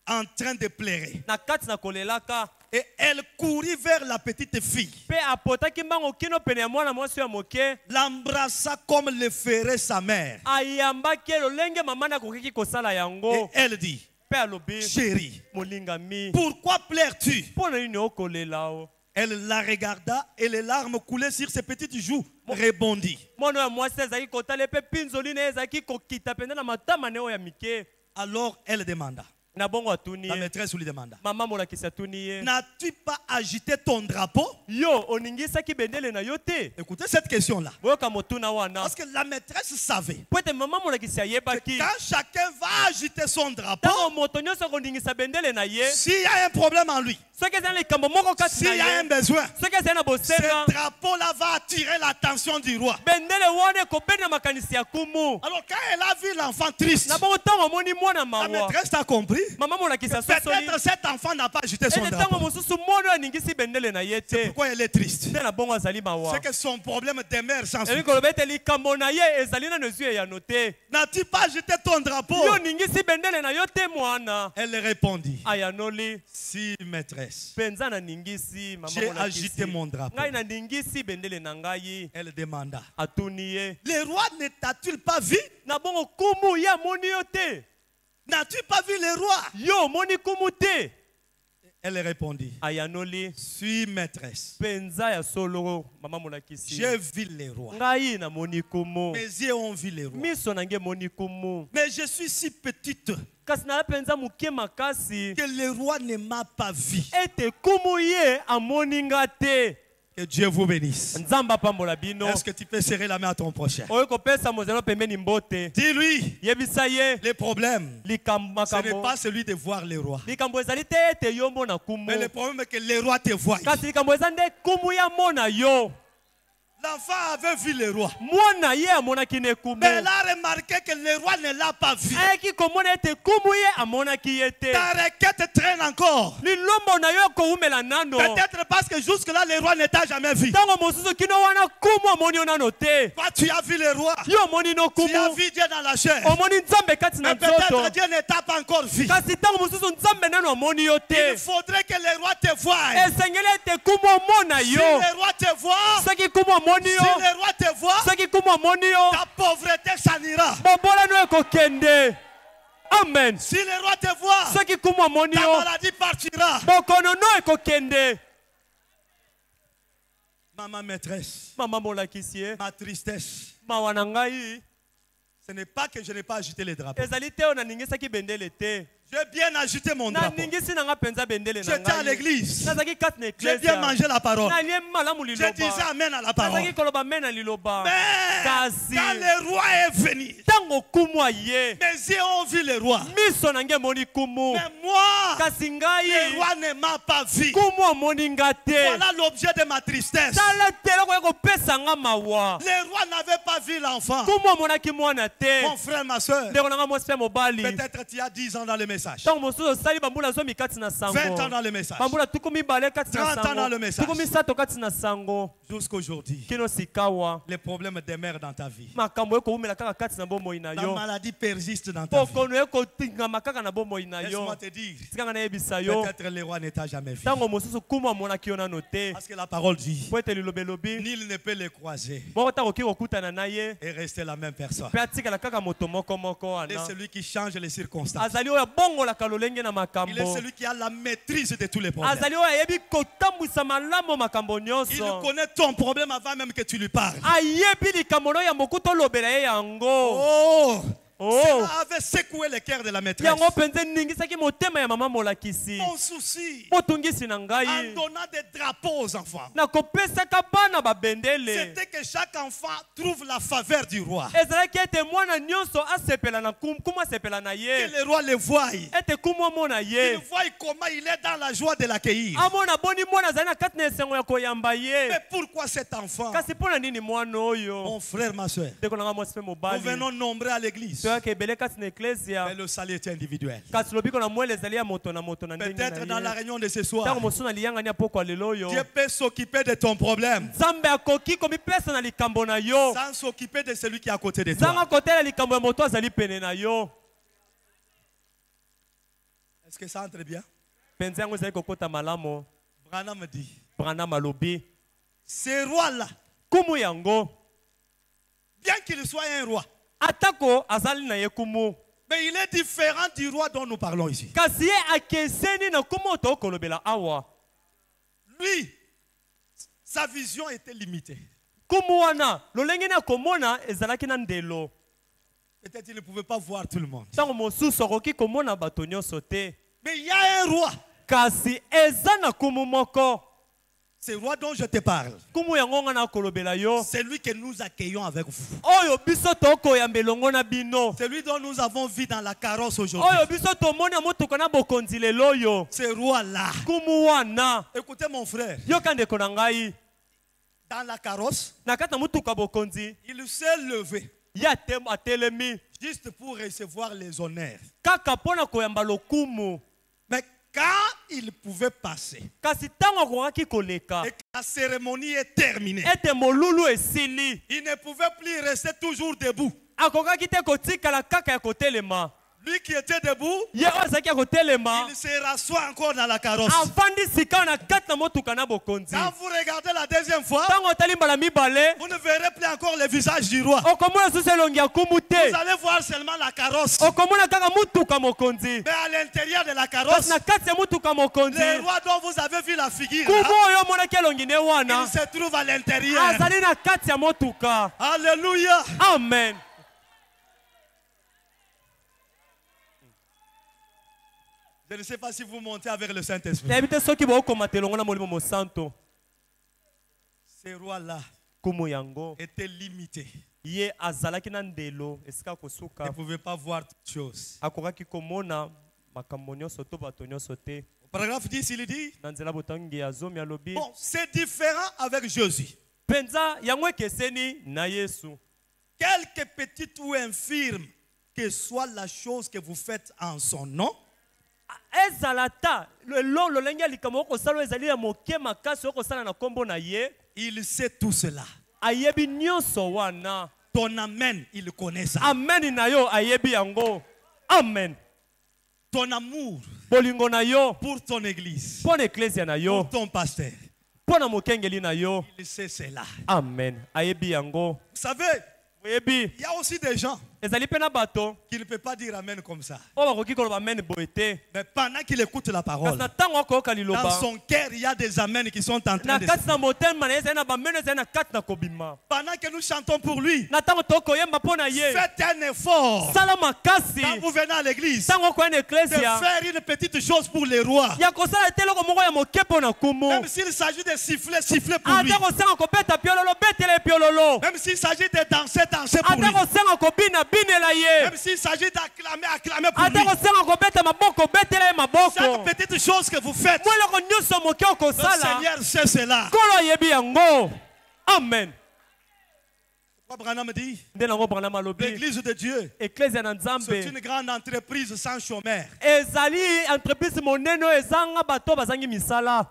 En train de pleurer. na kati na kolelaka Et elle courut vers la petite fille, mpe apotaki mbango kino pene ya mwana mwasi ya moke l'embrassa comme le ferait sa mère. ayambaki ye lolenge mama na akokaki kosala Et yango elle dit, mpe alobi chérie, molingami pourquoi pleures-tu? mpo na nini okolela o Elle la regarda et les larmes coulaient sur ses petites joues. Rebondit. mwana ya mwasi azalaki kotala mpe mpinzoli na ye ezalaki kokita mpenza na matama na oyo ya mike Alors elle demanda, na bongo atuni la ye maîtresse lui demanda, mama molakisi atuni ye n'as-tu pas agité ton drapeau? yo oningisaki bendele na yo te Écoutez cette question-là. boyoka motuna wana Parce que la maîtresse savait po ete mama molakisi que ayebaki quand chacun va agiter son drapeau, ntango moto nyonso akoningisa bendele na ye s'il y a un problème en lui, soki ezali na likambo moko kati s'il y a na un ye besoin, soki ezali na bosenga ce drapeau-là va attirer l'attention du roi. bendele wana ekobenda makanisi ya kumu Alors quand elle a vu l'enfant triste, na bongo ntango amoni mwana la mawa maîtresse a compris. mama molakisi asosoli Peut-être cet enfant n'a pas agité son ete ntango drapeau. mosusu mwana oyo aningisi bendele na ye te Pourquoi elle est triste? nde na bongo azali mawa C'est que son problème demeure sans elingi suite. koloba ete likambo na ye ezali nano ezwi eyano te N'as-tu pas agité ton drapeau? yo oningisi bendele na yo te mwana Elle répondit, ayanoli si maîtresse. mpenza naningisi mama J'ai molakisi. agité mon drapeau. ngai naningisi bendele na ngai Elle demanda, atuni ye le roi ne t'a-t-il pas vu? na bongo kumu ye amoni yo te N'as-tu pas vu le roi? yo omoni kumu te Elle répondit, ayanoli suis maîtresse. mpenza ya solo mama molakisi J'ai vu le roi. ngai namoni kumu Mes yeux ont vu le roi. miso na ngai emoni kumu Mais je suis si petite kasi naya mpenza moke makasi que le roi ne m'a pas vu. ete kumu ye amoni nga te Que Dieu vous bénisse. nzambe apambola bino Est-ce que tu peux serrer la main à ton prochain? oyo kopesa mozelo pembeni mbote Dis-lui, yebisa ye le problème, likambo ce n'est makambo pas celui de voir le roi. likambo ezali te ete yo mona kumu Mais le problème est que le roi te voit. kasi likambo eza nde kumu ya mona yo L'enfant avait vu le roi. mwana ye amonaki ne kumu Mais elle a remarqué que le roi ne l'a pas vu. ayaki komona ete kumu ye amonaki ye te Ta requête traîne encore. lilombo na yo ekowumela nano Peut-être parce que jusque-là, le roi ne t'a jamais vu. ntango mosusu kino wana kumu omoni yo nano te Toi, tu as vu le roi. yo omoni no Tu as kumu vu Dieu dans la chair. omoni nzambe kati na Mais peut-être nzoto Dieu ne t'a pas encore vu. kasi ntango mosusu nzambe nano omoni yo te Il faudrait que le roi te voie. esengeli ete kumu omona Si yo le roi te voit, soki kumu omoni si yo le roi te voit, soki kumu omoni yo ta pauvreté s'en ira. bobolano ekokende amen Si le roi te voit, soki kumu omoni ta yo maladie partira. bokonono ekokende Maman maîtresse, mama molakisi ye ma tristesse, mawa na ngai ce n'est pas que je n'ai pas agité les drapeaux. ezali te oyo naningisaki bendele te J'ai bien agité mon drapeau. naningisi nanga penza bendele na J'étais à ngai l'église. nazaki kati na J'ai eklesia bien mangé la parole. nalie malamu J'ai liloba dit amen à la parole. nazaki koloba amen na liloba Mais kasi quand le roi est venu, ntango kumu aye mes yeux ont vu le roi. miso na ngai emoni kumu Mais moi, kasi le ngai roi ne m'a pas vu. kumu amoni nga te Voilà l'objet de ma tristesse. tala te eloko ya kopesa nga mawa Le roi n'avait pas vu l'enfant. kumu amonaki mwana te Mon frère, ma soeur, ndeko na nga mwasi mpe mobali peut-être tu as 10 ans dans le message. ntango mosusu osali bambula zomi kati na 20 ans sango dans le message. bambula tuku mibale kati na 30 ans dans le sango message. tuku misato kati na sango Jusqu'aujourd'hui, kino sikawa les problèmes demeurent dans ta vie. makambo ekowumela kaka kati na bomoi na La yo maladie persiste dans ta vie. pokono ekotingama kaka na bomoi na yo Laisse-moi te dire, tikanga nayebisa yo peut-être le roi ne t'a jamais vu. ntango mosusu kumu amonaki yo nano te Parce que la parole dit, po ete liloba elobi nul ne peut le croiser moko ntango okoki kokutana na ye et rester la même personne. mpe atikala kaka moto moko Il est wana celui qui change les circonstances. azali oyo abongolaka lolenge na Il est makambo celui qui a la maîtrise de tous les problèmes. azali oyo ayebi kotambwisa malamu makambo Il nyonso connaît ton problème avant même que tu lui parles. ayebi likambo no yambo kutolobela ye yango Oh! Oh. Cela avait secoué le cœur de la maîtresse. yango mpenza eningisaki motema ya mama molakisi Mon souci, motungisi na en ngai donnant des drapeaux aux enfants, nakopesaka bana babendele c'était que chaque enfant trouve la faveur du roi. ezalaki ete mwana nyonso asepela na kumu asepela na Que ye le roi le voie. ete kumu amona Il ye voit comment il est dans la joie de l'accueillir. amona boni mwana azali na kati na esengo ya koyamba ye Mais pourquoi cet enfant? kasi mpo na nini mwana oyo Mon frère, ma soeur, ndeko na ngai mwasi mpe nous mobali venons nombreux à l'église. toyaka ebele kati na eklesia Mais le salut est individuel. kasi lobiko na mwele ezali ya moto na moto na ndenge Peut-être dans la na ye réunion de ce ntango soir, mosusu na liyangani ya poko ya lelo oyo Dieu peut s'occuper de ton problème nzambe akoki komipesa na likambo na yo sans s'occuper de celui qui est à côté de zanga toi. kotela likambo ya moto azali pene na yo Est-ce que ça entre bien? mpenza yango ezali kokota malamu Branham dit, branam alobi ce roi-là, kumu yango bien qu'il soit un roi, atako azali na ye kumu mais il est différent du roi dont nous parlons ici. kasi ye akeseni na kumu oyo tokolobela awa Lui, sa vision était limitée. kumu wana lolenge na komona ezalaki na ndelo Peut-être qu'il ne pouvait pas voir tout le monde. ntango mosusu akoki komona bato nyonso te Mais il y a un roi, kasi eza na kumu moko ce roi dont je te parle. kumu yango nga na kolobela yo C'est lui que nous accueillons avec vous. oyo biso tokoyamba elongo na bino C'est lui dont nous avons vu dans la carrosse aujourd'hui. oyo biso tomoni ya motuka na bokonzi lelo oyo Ce roi-là. kumu wana Écoutez mon frère, yoka ndeko na ngai dans la carrosse, na kati na motuka bokonzi il s'est levé ye atelemi juste pour recevoir les honneurs. kaka mpo na koyamba lokumu Mais quand il pouvait passer kasi ntango akokaki koleka et que la cérémonie est terminée, ete molulu esili il ne pouvait plus rester toujours debout. akokaki te kotikala kaka ya kotelema Lui qui était debout, ye oyo azalaki ya kotelema il se rassoit encore dans la carrosse. avandi sika na kati na motuka na bokonzi Quand vous regardez la deuxième fois, ntango otali mbala mibale vous ne verrez plus encore le visage du roi. okomona susu elongi ya kumu te Vous allez voir seulement la carrosse. okomona kaka motuka mokonzi Mais à l'intérieur de la kasi carrosse, na kati ya motuka mokonzi le roi dont vous avez vu la figure, kumu là, oyo omonaki elongi ne wana il se trouve à l'intérieur. azali na kati ya motuka Alléluia. amen Je ne sais pas si vous montez avec le Saint-Esprit. nayebi te soki bokomata elongo na molimo mosanto Ce roi-là kumu yango était limité. ye azalaki na ndelo esika Il kosuka ne pouvait pas voir toutes choses. akokaki komona makambo nyonso to bato nyonso te Au paragraphe 10, il dit, na nzela botangi ya zomi alobi bon, c'est différent avec Jésus. mpenza yango ekeseni na yesu Quelque petite ou infirme que soit la chose que vous faites en son nom, ezala ta lolenge ya likambo okosala oyo ezali ya moke makasi okosala na nkombo na ye il sait tout cela. ayebi nyonso wana Ton amen, il connaît ça. amen na yo ayebi yango amen Ton amour bolingo na yo pour ton église, mpo na eklesia na yo pour ton pasteur, mpo na mokengeli na yo il sait cela. amen ayebi yango Vous savez, Boyebi. Il y a aussi des gens Ezali pe na bato. qui ne peuvent pas dire Amen comme ça. O bakoki koloba amen boye te. Mais pendant qu'il écoute la Kasi parole, na ntango akoyoka dans liloba. son cœur, il y a des Amen qui sont en train Na de kati se na motema na ye ezali na bameno ezali na kati na kobima. Pendant que nous chantons pour lui, Na ntango tokoyemba mpo na ye. faites un effort. Sala makasi. Quand vous venez à l'église, Ntango okoya na de eklesia. faire une petite chose pour les rois. Ya kosala te eloko moko ya moke mpo na kumu. Même s'il s'agit de siffler, siffler pour lui. Ata kosenga kobeta piololo betela piololo. Même s'il s'agit de danser, danser pour Ata lui. kosenga kobina binela ye. Même s'il s'agit d'acclamer, acclamer pour Ata lui. kosenga kobeta maboko betela ye maboko. Chaque petite chose que vous faites, Mo eloko nyonso moke le okosala. Seigneur sait cela. Kolo ayebi yango. Amen. Pourquoi Branham dit, Nde nango Branham alobi. l'église de Dieu, Eklezia na c'est Nzambe. une grande entreprise sans chômeur. Ezali entreprise monene oyo ezanga bato bazangi misala.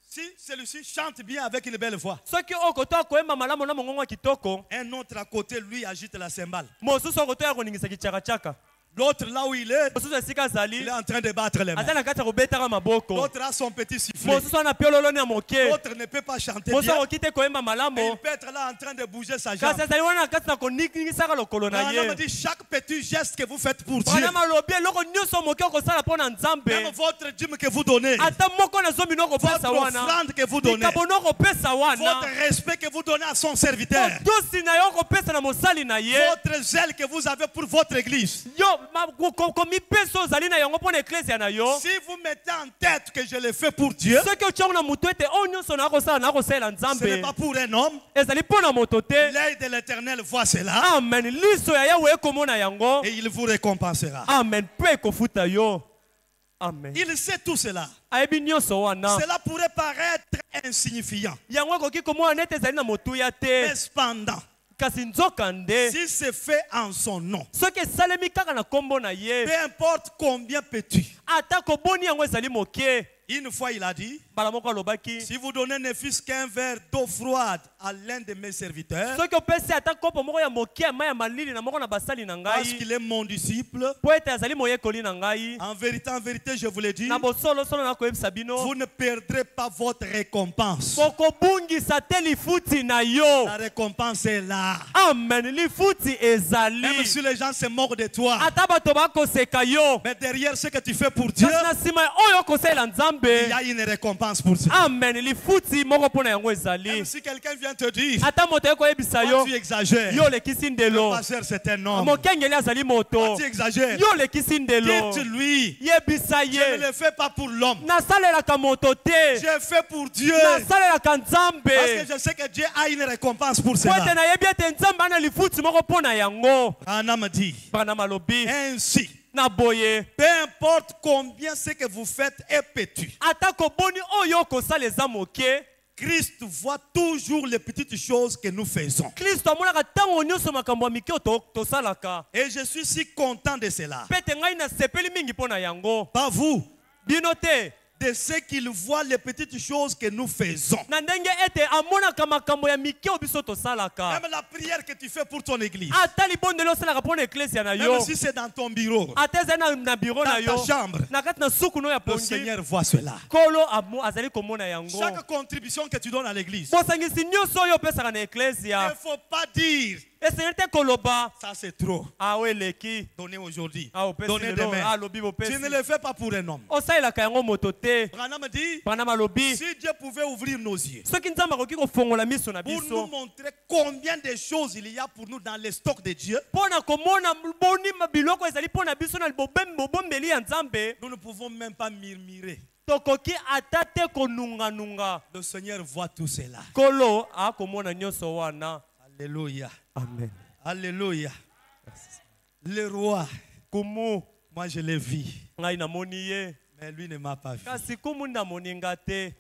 Si celui-ci chante bien avec une belle voix, Soki okoto akoyemba malamu na mongongo ya kitoko, un autre à côté, lui, agite la cymbale. mosusu okoto ya koningisa kichakachaka. L'autre, là où il est Esika azali en train de battre les mains. aza na kati ya kobetaka maboko. L'autre a son petit sifflet. Mosusu ana piololoni ya moke. L'autre ne peut pas chanter Mosusu bien. akoki te koyemba Mais malamu. il peut être là en train de bouger sa jambe. Kasi azali wana na kati na koningisaka lokolo na Branham ye. dit chaque petit geste que vous faites pour Dieu, Branham alobi eloko nyonso moke okosala mpo na Nzambe. même votre dîme que vous donnez, Ata moko na zomi no kopesa votre wana. offrande que vous donnez, Likabo no kopesa wana. votre respect que vous donnez à son serviteur, Otusi na yo kopesa na mosali na ye. votre zèle que vous avez pour votre église. Yo komipesa ozali na yango mpo na eklesia na yo. Si vous mettez en tête que je le fais pour Dieu, Soki otiango na moto ete oyo nyonso nakosala nakosalela ce n'est Nzambe. pas pour un homme. Ezali mpo na moto te. L'œil de l'Éternel voit cela Amen. Liso ya Yawe ekomona yango. et il vous récompensera. Amen. Mpe ekofuta yo. Amen. Il sait tout cela. Ayebi nyonso wana. Cela pourrait paraître insignifiant. Yango ekoki komona nete ezali na motuya te. Mais cependant, Kasi nzokande. si c'est fait en son nom, Soki esalemi kaka na kombo na ye. peu importe combien peux-tu. Ata koboni yango ezali moke. Une fois, il a dit, Bala moko alobaki. si vous donnez ne fût-ce qu'un verre d'eau froide à l'un de mes serviteurs, Soki opesi ata kopo moko ya moke ya mai ya malili na moko na basali na parce ngai. qu'il est mon disciple, Po ete azali moyekoli na ngai. en vérité, je vous le dis, Na bosolo nakoyebisa bino. vous ne perdrez pas votre récompense. Bokobungisa te lifuti na yo. La récompense est là. Amen. Lifuti Même ezali. si les gens se moquent de toi, Ata bato bakoseka yo. mais derrière ce que tu fais pour Dieu, Kasi na nsima ya oyo okosalela il y Nzambe. a une récompense pour ça. Amen. Lifuti moko mpo na yango ezali. Même si quelqu'un vient te dire, Ata moto ekoyebisa toi, yo. tu exagères, Yo lekisi ndelo. pasteur c'est un homme, Mokengeli azali moto. toi, tu exagères, Yo lekisi ndelo. dites-lui, Yebisa je ne ye. le fais pas pour l'homme, Nasalelaka moto te. je fais pour Dieu, Nasalelaka parce Nzambe. que je sais que Dieu a une récompense pour Po ete cela. nayebi ete Nzambe ana lifuti moko mpo na yango. Branham dit, Branham alobi. ainsi, Na boye. peu importe combien ce que vous faites est petit, Ata koboni oyo okosala eza moke. Christ voit toujours les petites choses que nous faisons. Kristo amonaka ntango nyonso makambo ya mike oyo tosalaka. Et je suis si content de cela. Mpe ete ngai nasepeli mingi mpo na yango. Pas vous, Bino te. de ce qu'il voit les petites choses que nous faisons. Na ndenge ete amonaka makambo ya mike oyo biso tosalaka. Même la prière que tu fais pour ton église, Ata libondeli osalaka mpo na eklesia na yo. même si c'est dans ton bureau, Ata ezali na biro na dans yo. ta chambre, Na kati na suku no ya le pongi. Seigneur voit cela. Kolo azali komona yango. Chaque contribution que tu donnes à l'église, Bosangisi nyonso oyo opesaka na il eklesia. ne faut pas dire, Esengeli te koloba. ça c'est trop, Awe eleki. donner aujourd'hui, Opesi donner lelo. demain. Alobi bopesi. Tu ne le fais pas pour un homme. Osalelaka yango moto te. Branham dit, Branham alobi. si Dieu pouvait ouvrir nos yeux Soki Nzambe akoki kofongola miso na pour nous biso. montrer combien de choses il y a pour nous dans les stocks de Dieu, Mpo na komona boni biloko ezali mpo na biso na bobombeli ya Nzambe. nous ne pouvons même pas murmurer. Tokoki ata te konunga-nunga. Le Seigneur voit tout cela. Kolo akomona nyonso wana. Alléluia. Amen. Alléluia. Le roi, Kumu moi je l'ai vu, ngai namoni ye. mais lui ne m'a pas vu. Kasi kumu ndamoni nga te.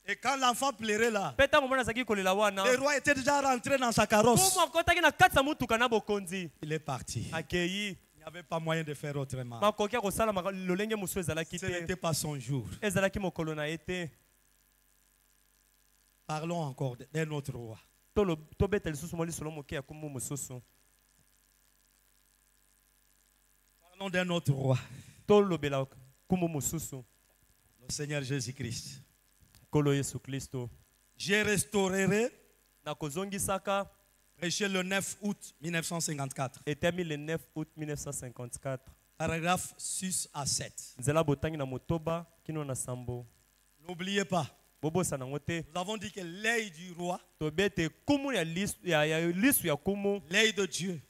Et quand l'enfant pleurait là, Mpe ntango mwana azalaki kolela wana. le roi était déjà rentré dans sa carrosse. Kumu akotaki na kati ya mutuka na bokonzi. Il est parti. Akei. Il n'y avait pas moyen de faire autrement. Makoki akosala lolenge mosusu ezalaki Ce te. n'était pas son jour. Ezalaki mokolo na ye te. Parlons encore d'un autre roi. Tobeta lisusu mo lisolo moke ya kumu mosusu. Parlons d'un autre roi. Tolobela kumu mosusu. Le Seigneur Jésus-Christ. Kolo Yesu Kristo. Je restaurerai Nakozongisaka Prêché le 9 août 1954. etemi le 9 août 1954 Paragraphe 6 à 7. nzela botangi na motoba kino na sambo N'oubliez pas, bobosa nango te nous avons dit que l'œil du roi, tobete kumu ya lisu ya kumu l'œil de Dieu,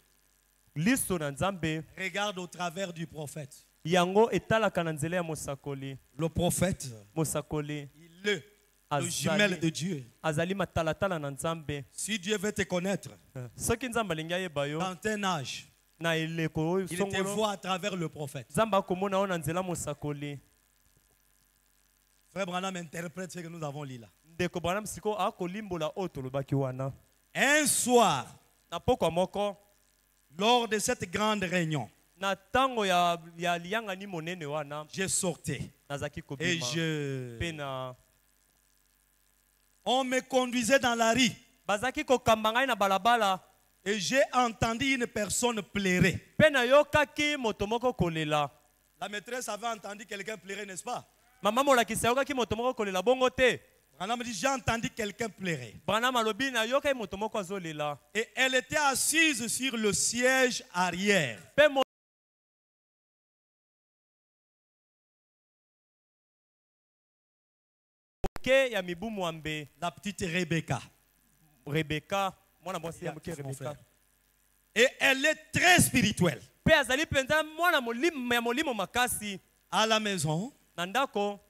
liso na nzambe regarde au travers du prophète. yango etalaka na nzela ya mosakoli Le prophète, mosakoli il est le jumelle de Dieu. azali matalatala na nzambe Si Dieu veut te connaître, soki nzambe alingi ayeba yo dans un âge, na eleko oyo il te songolo voit à travers le prophète. nzambe akomona yo na nzela mosakoli Frère Branham interprète ce que nous avons lu là. ndeko branam siko akolimbola oyo tolobaki wana Un soir, na pokwa moko lors de cette grande réunion, na ntango ya liyangani monene wana je sortais nazaki et kobima mpe na on me conduisait dans la rue bazaki kokamba ngai na balabala et j'ai entendu une personne pleurer. mpe nayokaki moto moko kolela La maîtresse avait entendu quelqu'un pleurer, n'est-ce pas? mama molakisi ayokaki moto moko kolela bongo te Branham dit, j'ai entendu quelqu'un pleurer. branam alobi nayokaki moto moko azolela Et elle était assise sur le siège arrière. mpe moke ya mibu mwambe La petite Rebecca. rebeka mwana mwasi ya moke Son rebeka frère. Et elle est très spirituelle. mpe azali mpenza mwana ya molimo makasi À la maison, na ndako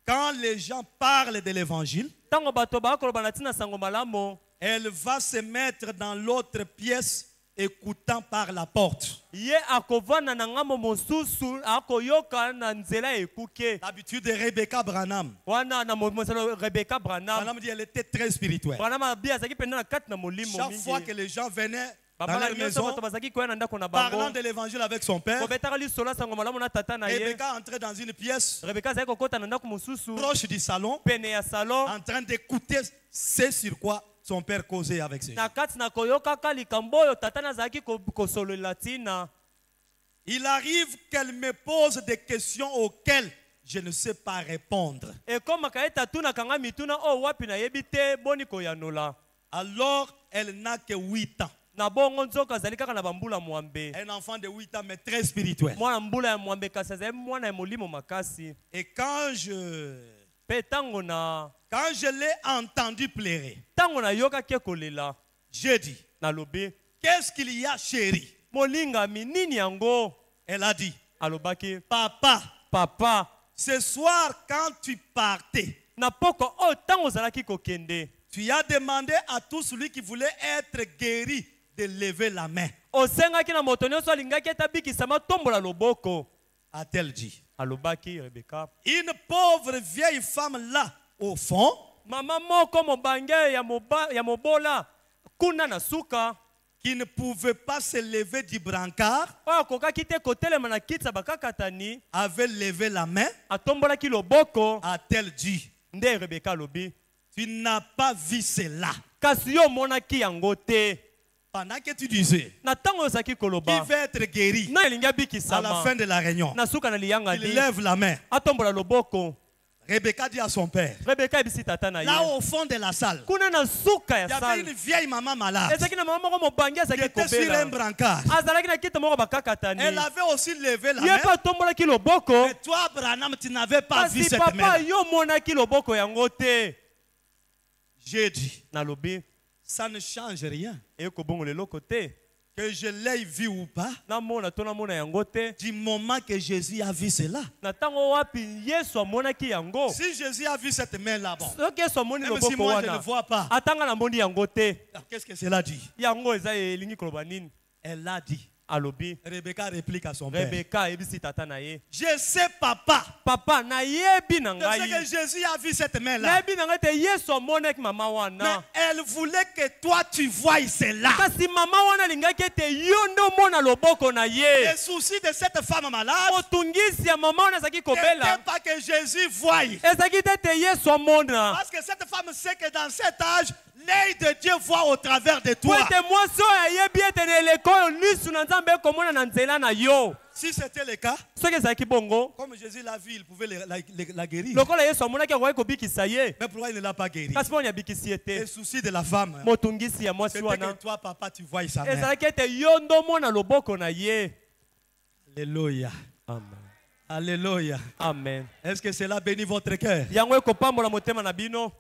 quand les gens parlent de l'évangile, ntango bato bakoloba na ntina sango malamu elle va se mettre dans l'autre pièce écoutant par la porte. ye akovanda na ngambo mosusu akoyoka na nzela ekuke L'habitude de Rebecca Branham. wana na mosalo rebeka branam Branham dit elle était très spirituelle. branam abi azalaki mpenza na kati na molimo Chaque fois que mingi les gens venaient dans babala leur nyonso maison, bato bazalaki koya na ndako na parlant bango de l'évangile avec son père, kobetaka lisolo sango malamu na tata na ye Rebecca entrait dans une pièce rebeka azalaki kokota na ndako mosusu proche du salon, pene ya salon en train d'écouter ce sur quoi son père causait avec ses gens. na kati na koyokaka likambo oyo tata na azalaki kosololela ntina Il arrive qu'elle me pose des questions auxquelles je ne sais pas répondre. ekomaka ye tatunaka nga mituna oyo wapi nayebi te boni koyanola Alors, elle n'a que 8 ans. na bongo nzoka azali kaka na bambula mwambe Un enfant de 8 ans, mais très spirituel. mwana mbula ya mwambe kasi azali mwana ya molimo makasi Et quand je l'ai entendu pleurer, ntango nayokaki kolela j'ai dit, nalobi qu'est-ce qu'il y a, chérie? molingami nini yango Elle a dit, alobaki papa, papa ce soir, quand tu partais, na poko oyo ntango ozalaki kokende tu as demandé à tout celui qui voulait être guéri de lever la main. osengaki na moto nyonso alingaki ete abikisama tombola loboko A-t-elle dit. alobaki rebeka Une pauvre vieille femme là, au fond, mama moko mobange ya mobola kuna na suka qui ne pouvait pas se lever du brancard, oyo akokaki te kotelema na kiti ya bakakatani avait levé la main. atombolaki loboko A-t-elle dit. nde rebeka alobi Tu n'as pas vu cela. kasi yo omonaki yango te Pendant que tu disais, na ntango ozalaki qui koloba veut être guéri na elingi à la abikisama fin de la réunion, na suka na il liyangani lève la main. atombola loboko Rebecca dit à son père, rebeka ebisi tata na là ye au fond de la salle, kuna na suka il y ya avait sale une vieille maman malade ezalaki na mama moko mobangi qui azalaki était sur un kobela brancard. azalaki na kiti moko bakakatani Elle avait aussi levé la ye main. mpe atombolaki loboko Mais toi, Branham, tu n'avais pas vu kasi cette papa main. yo omonaki loboko yango te J'ai dit, nalobi ça ne change rien. ekobongola eloko te Que je l'ai vu ou pas, namona to namona yango te du moment que Jésus a vu cela. na ntango wapi yesu amonaki yango Si Jésus a vu cette main là-bas, soki yesu amoni même si loboko moi je ne wana vois pas, atanga namoni yango te qu'est-ce que cela dit? yango eza elingi koloba nini Elle a dit. alobi Rebecca réplique à son père. rebeka ayebisi tata na ye Je sais, papa, papa nayebi na de ce ngai que Jésus a vu cette main-là. nayebi na ngai te yesu amonaki mama Mais wana elle voulait que toi tu voies cela. kasi mama wana alingaki ete yo nde omona loboko na ye Le souci de cette femme malade motungisi ya mama wana ezalaki n'était kobela pas que Jésus voie. ezalaki te ete yesu amona Parce que cette femme sait que dans cet âge, l'œil de Dieu voit au travers de po toi. ete mwasi oyo ayebi ete na eleko oyo lisu na nzambe ekomona na nzela na yo. Si c'était le cas, Soki ezalaki bongo, comme Jésus l'a vu, il pouvait la guérir. lokola Yesu amonaki akoki kobikisa ye, Mais pourquoi il ne l'a pas guéri? kasi mpo abikisi ye Le te. souci de la femme, Motungisi ya mwasi c'était que wana toi, papa, tu vois sa mère. ezalaki ete yo ndo mona loboko na ye. Alléluia. Amen. Alléluia. Amen. Est-ce que cela bénit votre cœur? Yango ekopambola motema na bino.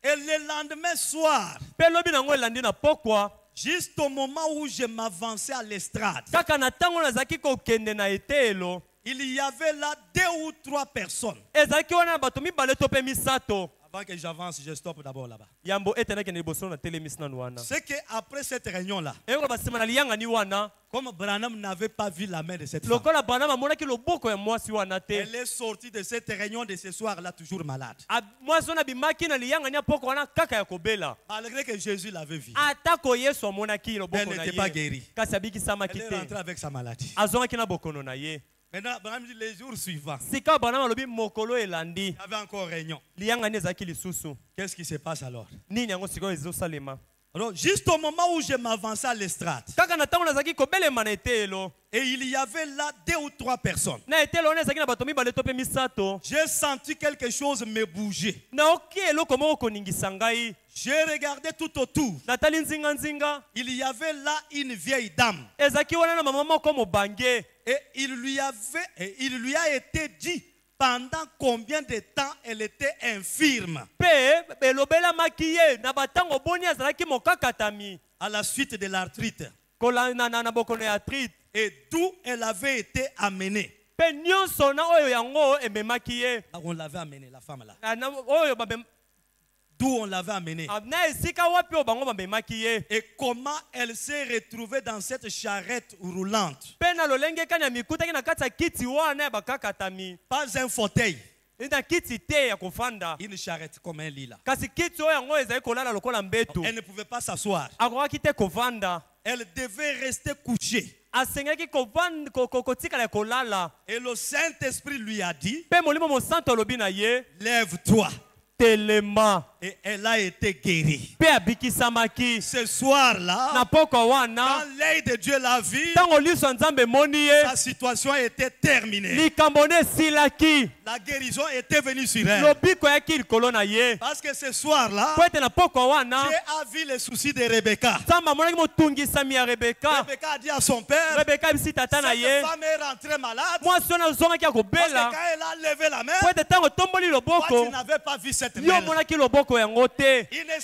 Et le lendemain soir, Mpe lobi nango elandi na pokwa, juste au moment où je m'avançais à l'estrade, kaka na ntango nazalaki kokende na etelo, il y avait là 2 ou 3 personnes. ezalaki wana na bato mibale to mpe misato. Avant que j'avance, je stoppe d'abord là-bas. Yambo ete nakende liboso na telemisi nanu wana. C'est qu'après cette réunion-là, Eyoko basima na liyangani wana, comme Branham n'avait pas vu la main de cette femme, lokola Branham amonaki loboko ya mwasi wana te. elle est sortie de cette réunion de ce soir-là toujours malade. Mwasi wana bimaki na liyangani ya pokwa wana kaka ya kobela. Malgré que Jésus l'avait vu, Atako Yesu amonaki elle loboko na n'était pas ye, guérie. kasi abikisamaki Elle est te. rentrée avec sa maladie. Azongaki na bokono na ye. Maintenant, Branham dit les jours suivants, Sika Branham alobi mokolo elandi, il y avait encore réunion. liyangani ezalaki lisusu. Qu'est-ce qui se passe alors? Nini yango sikoyo ezosalema? Alors, juste au moment où je m'avançais à l'estrade, Kaka na ntango nazalaki kobelema na etelo, et il y avait là 2 ou 3 personnes, na etelo wana ezalaki na bato mibale to mpe misato, j'ai senti quelque chose me bouger. naoki eloko moko koningisa ngai. J'ai regardé tout autour. Natali nzinga, Il y avait là une vieille dame. ezalaki wana na mama moko mobange. Et il lui a été dit pendant combien de temps elle était infirme Mpe belobelamaki ye na batango boni azalaki mokakatami à la suite de l'arthrite. na bokono ya arthrite. Et d'où elle avait été amenée. Mpe nyonso na oyo yango ememaki ye. Là où on l'avait amenée, la femme là. Oyo D'où on l'avait amenée. na esika wapi oyo bango bamemaki ye. Et comment elle s'est retrouvée dans cette charrette roulante. Mpe na lolenge kani ya mikutaki na kati ya kiti wana ya bakakatami. Pas un fauteuil. Na kiti te ya kofanda. Une charrette comme un lit là. Kasi kiti oyo yango ezali kolala lokola mbeto. Elle ne pouvait pas s'asseoir. Akokaki te kovanda. Elle devait rester couchée. Asengaki kotikala ya kolala. Et le Saint-Esprit lui a dit, Mpe molimo mosantu alobi na ye, lève-toi. telema. Et elle a été guérie. Mpe abikisamaki. Ce soir-là, Na pokwa quand wana, l'œil de Dieu l'a vu, ntango liso ya Nzambe emoni ye, sa situation était terminée. likambo ne esilaki. La guérison était venue sur elle. Lobiko eyaki likolo na ye. Parce que ce soir-là, Po ete na pokwa wana, Dieu a vu les soucis de Rebecca. Nzambe amonaki motungisami ya Rebeka. Rebecca a dit à son père, Rebeka abisi tata na ye, cette femme est rentrée malade. mwasi wana azongaki ya Parce que kobela. quand elle a levé la main, Po ete ntango tomboli toi loboko, tu n'avais pas vu cette yo main. omonaki loboko yango te. Il ne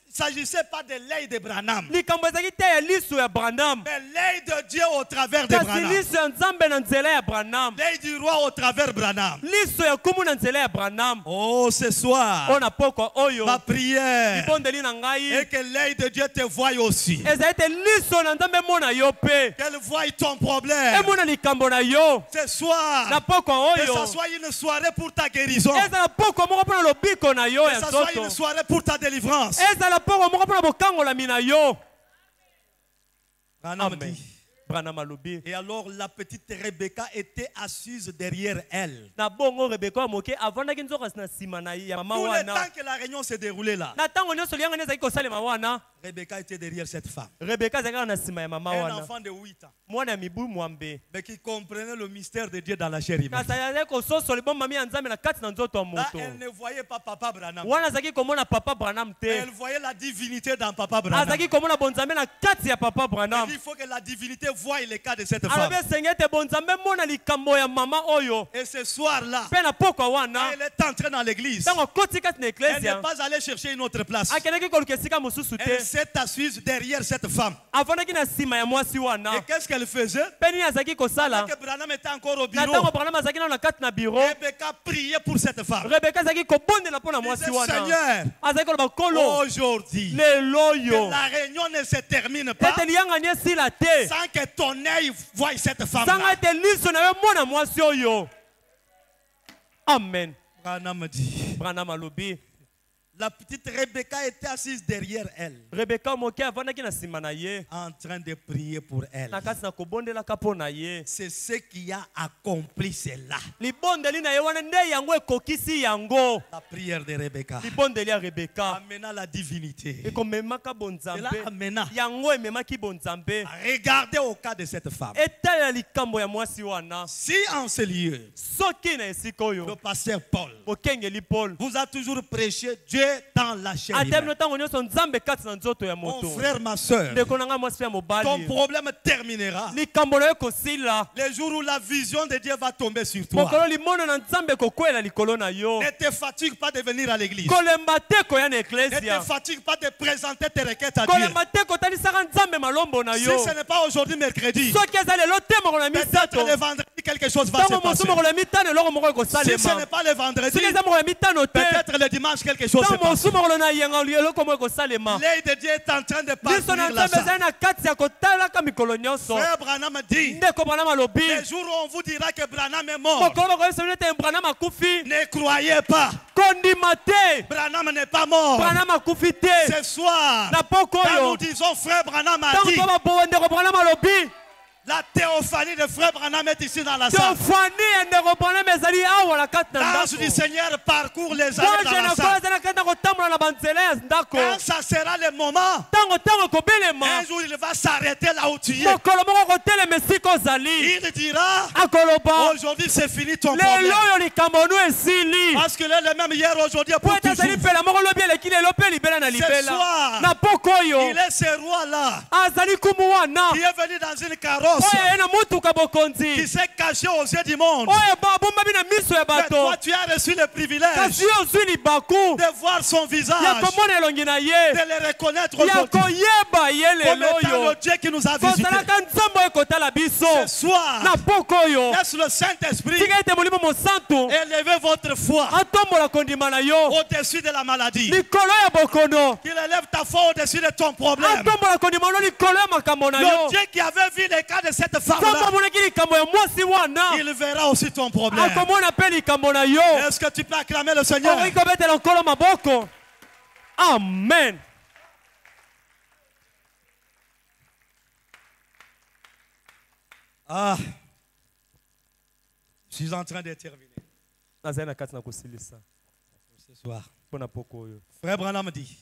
s'agissait pas de l'œil de Branham, Likambo ezalaki te ya liso ya Branham, mais l'œil de Dieu au travers de kasi Branham. liso ya Nzambe na nzela ya Branham. L'œil du roi au travers Branham. Liso ya kumu na nzela ya Branham. Oh, ce soir, Oyo na pokwa oyo, ma prière libondeli na est ngai, que l'œil de Dieu te voie aussi. ezali te liso na Nzambe emona yo pe. Qu'elle voie ton problème. Emona likambo na yo. Ce Na soir, pokwa que oyo, ce soit une soirée pour ta guérison. ezala pokwa moko mpona lobiko na yo Que ya ce soit nzoto. une soirée pour ta délivrance. Ezala pokwa moko mpona bokangolami na yo. Branham Amen. dit. Branham alobi. Et alors la petite Rebecca était assise derrière elle. Na bongo Rebeka ya moke avandaki nzoka na nsima na ye ya mama Tout le wana. temps que la réunion s'est déroulée là, Na ntango nyonso liyangani ezalaki kosalema wana, Rebecca était derrière cette femme. Rebeka azalaki kaka na nsima ya mama Un wana. enfant de 8 ans, Mwana ya mibu mwambe. mais qui comprenait le mystère de Dieu dans la chair humaine. Kasi azalaki kososola ebombami ya Nzambe na kati na nzoto ya Là, moto. elle ne voyait pas Papa Branham. Wana azalaki komona papa Branham Mais te. elle voyait la divinité dans Papa Branham. Azalaki komona bonzambe na kati ya papa Elle Branham. dit, il faut que la divinité voie le cas de cette Alobi femme. esengeli ete bonzambe mona likambo ya mama oyo. Et ce soir-là, Mpe na pokwa quand wana, elle est entrée dans l'église, ntango akoti kati na elle n'est eklesia, pas allée chercher une autre place. akendaki koluka esika mosusu Elle te. s'est assise derrière cette femme. Avandaki na nsima ya mwasi Et wana. qu'est-ce qu'elle faisait? Mpe nini azalaki kosala? Que Branham était encore au Na bureau. ntango Branham azalaki nano na kati na biro, Rebecca priait pour cette femme. Rebeka azalaki kobondela mpo na Elle mwasi disait, wana. Seigneur, Azalaki koloba kolo, aujourd'hui, lelo que oyo la réunion ne se termine pas ete liyangani esila te, sans que ton œil voie cette sanga femme-là. ete liso na yo mona mwasi oyo. Amen. Branham dit, Branham alobi, La petite Rebecca était assise derrière elle, Rebeka moke avandaki na nsima na ye en train de prier pour elle. na kati na kobondelaka mpo na ye. C'est ce qui a accompli cela. Libondeli na ye wana nde yango ekokisi yango. La prière de Rebecca. Libondeli ya Rebeka Amenant la divinité. ekomemaka Cela bonzambe. amena. Yango ememaki bonzambe. Regardez au cas de cette femme. Etalela likambo ya mwasi wana. Si en ce lieu, Soki na esika le oyo pasteur Paul bokengeli Paul vous a toujours prêché Dieu dans la chair atemi humaine. ntango nyonso nzambe kati na nzoto ya Mon moto. frère, ma soeur, Ndeko na ngai mwasi mpe ya ton mobali, problème terminera likambo na yo ekosila le jour où la vision de Dieu va tomber sur toi. mokolo limono na nzambe ekokwela likolo na yo. Ne te fatigue pas de venir à l'église. Kolemba te koya na Ne te eklesia, fatigue pas de présenter tes requêtes à Dieu. kolemba te kotalisaka nzambe malombo na Si yo. ce n'est pas aujourd'hui mercredi, Soki eza lelo te mokolo na peut-être misato, le vendredi quelque chose va se ntango mosu passer. mokolo ya mitano eloko moko Si ce n'est ekosalema. pas le vendredi, Soki eza mokolo ya mitano te, peut-être le dimanche quelque chose se ntango passe. mosu mokolo na yenga eloko moko ekosalema. L'œil de Dieu est en train de Liso na parcourir la nzambe salle. ezali na kati ya kotalaka mikolo nyonso. Frère Branham dit, Ndeko Branham alobi, les jours où on vous dira que Branham est mort, mokolo bakoyesa bino ete Branham akufi, ne croyez pas. kondima te, Branham n'est pas mort. Branham akufi te. Ce soir, Na poko quand oyo nous disons frère Branham a ntango dit, tobabowa ndeko Branham alobi, la théophanie de frère Branham est ici dans la salle. teofani ya ndeko Branham ezali awa na kati na L'ange du ndako. Seigneur parcourt les allées Bonje dans na la kolo salle. eza na kati na kotambola na banzela ya ndako. Quand ça sera le moment, Ntango ekobelema, un jour il va s'arrêter là où tu es. mokolo moko kotelema esika ozali, Il dira, akoloba aujourd'hui c'est fini ton lelo problème. oyo likambo nu esili. Parce que là, le même hier, aujourd'hui et Po pour ete azali toujours. mpela moko lobi eleki lelo mpe libela na Ce libela. soir, Na poko oyo il est ce roi-là azali kumu wana qui est venu dans une carrosse, oyo ye na mutuka bokonzi qui s'est caché aux yeux du monde. oyo babombabi na miso ya Mais bato, toi, tu as reçu le privilège kasi yo ozwi libaku de voir son ya visage, komona elongi na ye, de le reconnaître ya aujourd'hui koyeba ye comme lelo étant oyo le Dieu qui nous a visités. kozalaka nzambe oyo ekotala biso. Ce soir, Na poko oyo laisse le Saint-Esprit tika ete molimo mosantu élever votre foi atombola kondima na yo au-dessus de la maladie. likolo ya bokono, Qu'il élève ta foi au-dessus de ton problème. atombola kondima no likolo ya makambo na Le yo. Dieu qui avait vu les cas de cette Nzambe femme-là, amonaki likambo ya mwasi wana, il verra aussi ton problème. akomona mpe likambo na yo. Est-ce que tu peux acclamer le Seigneur? Okoki kobetela nkolo maboko. Amen. Ah, je suis en train de terminer Nazali na kati na kosilisa ce soir. mpo na poko oyo. Frère Branham dit,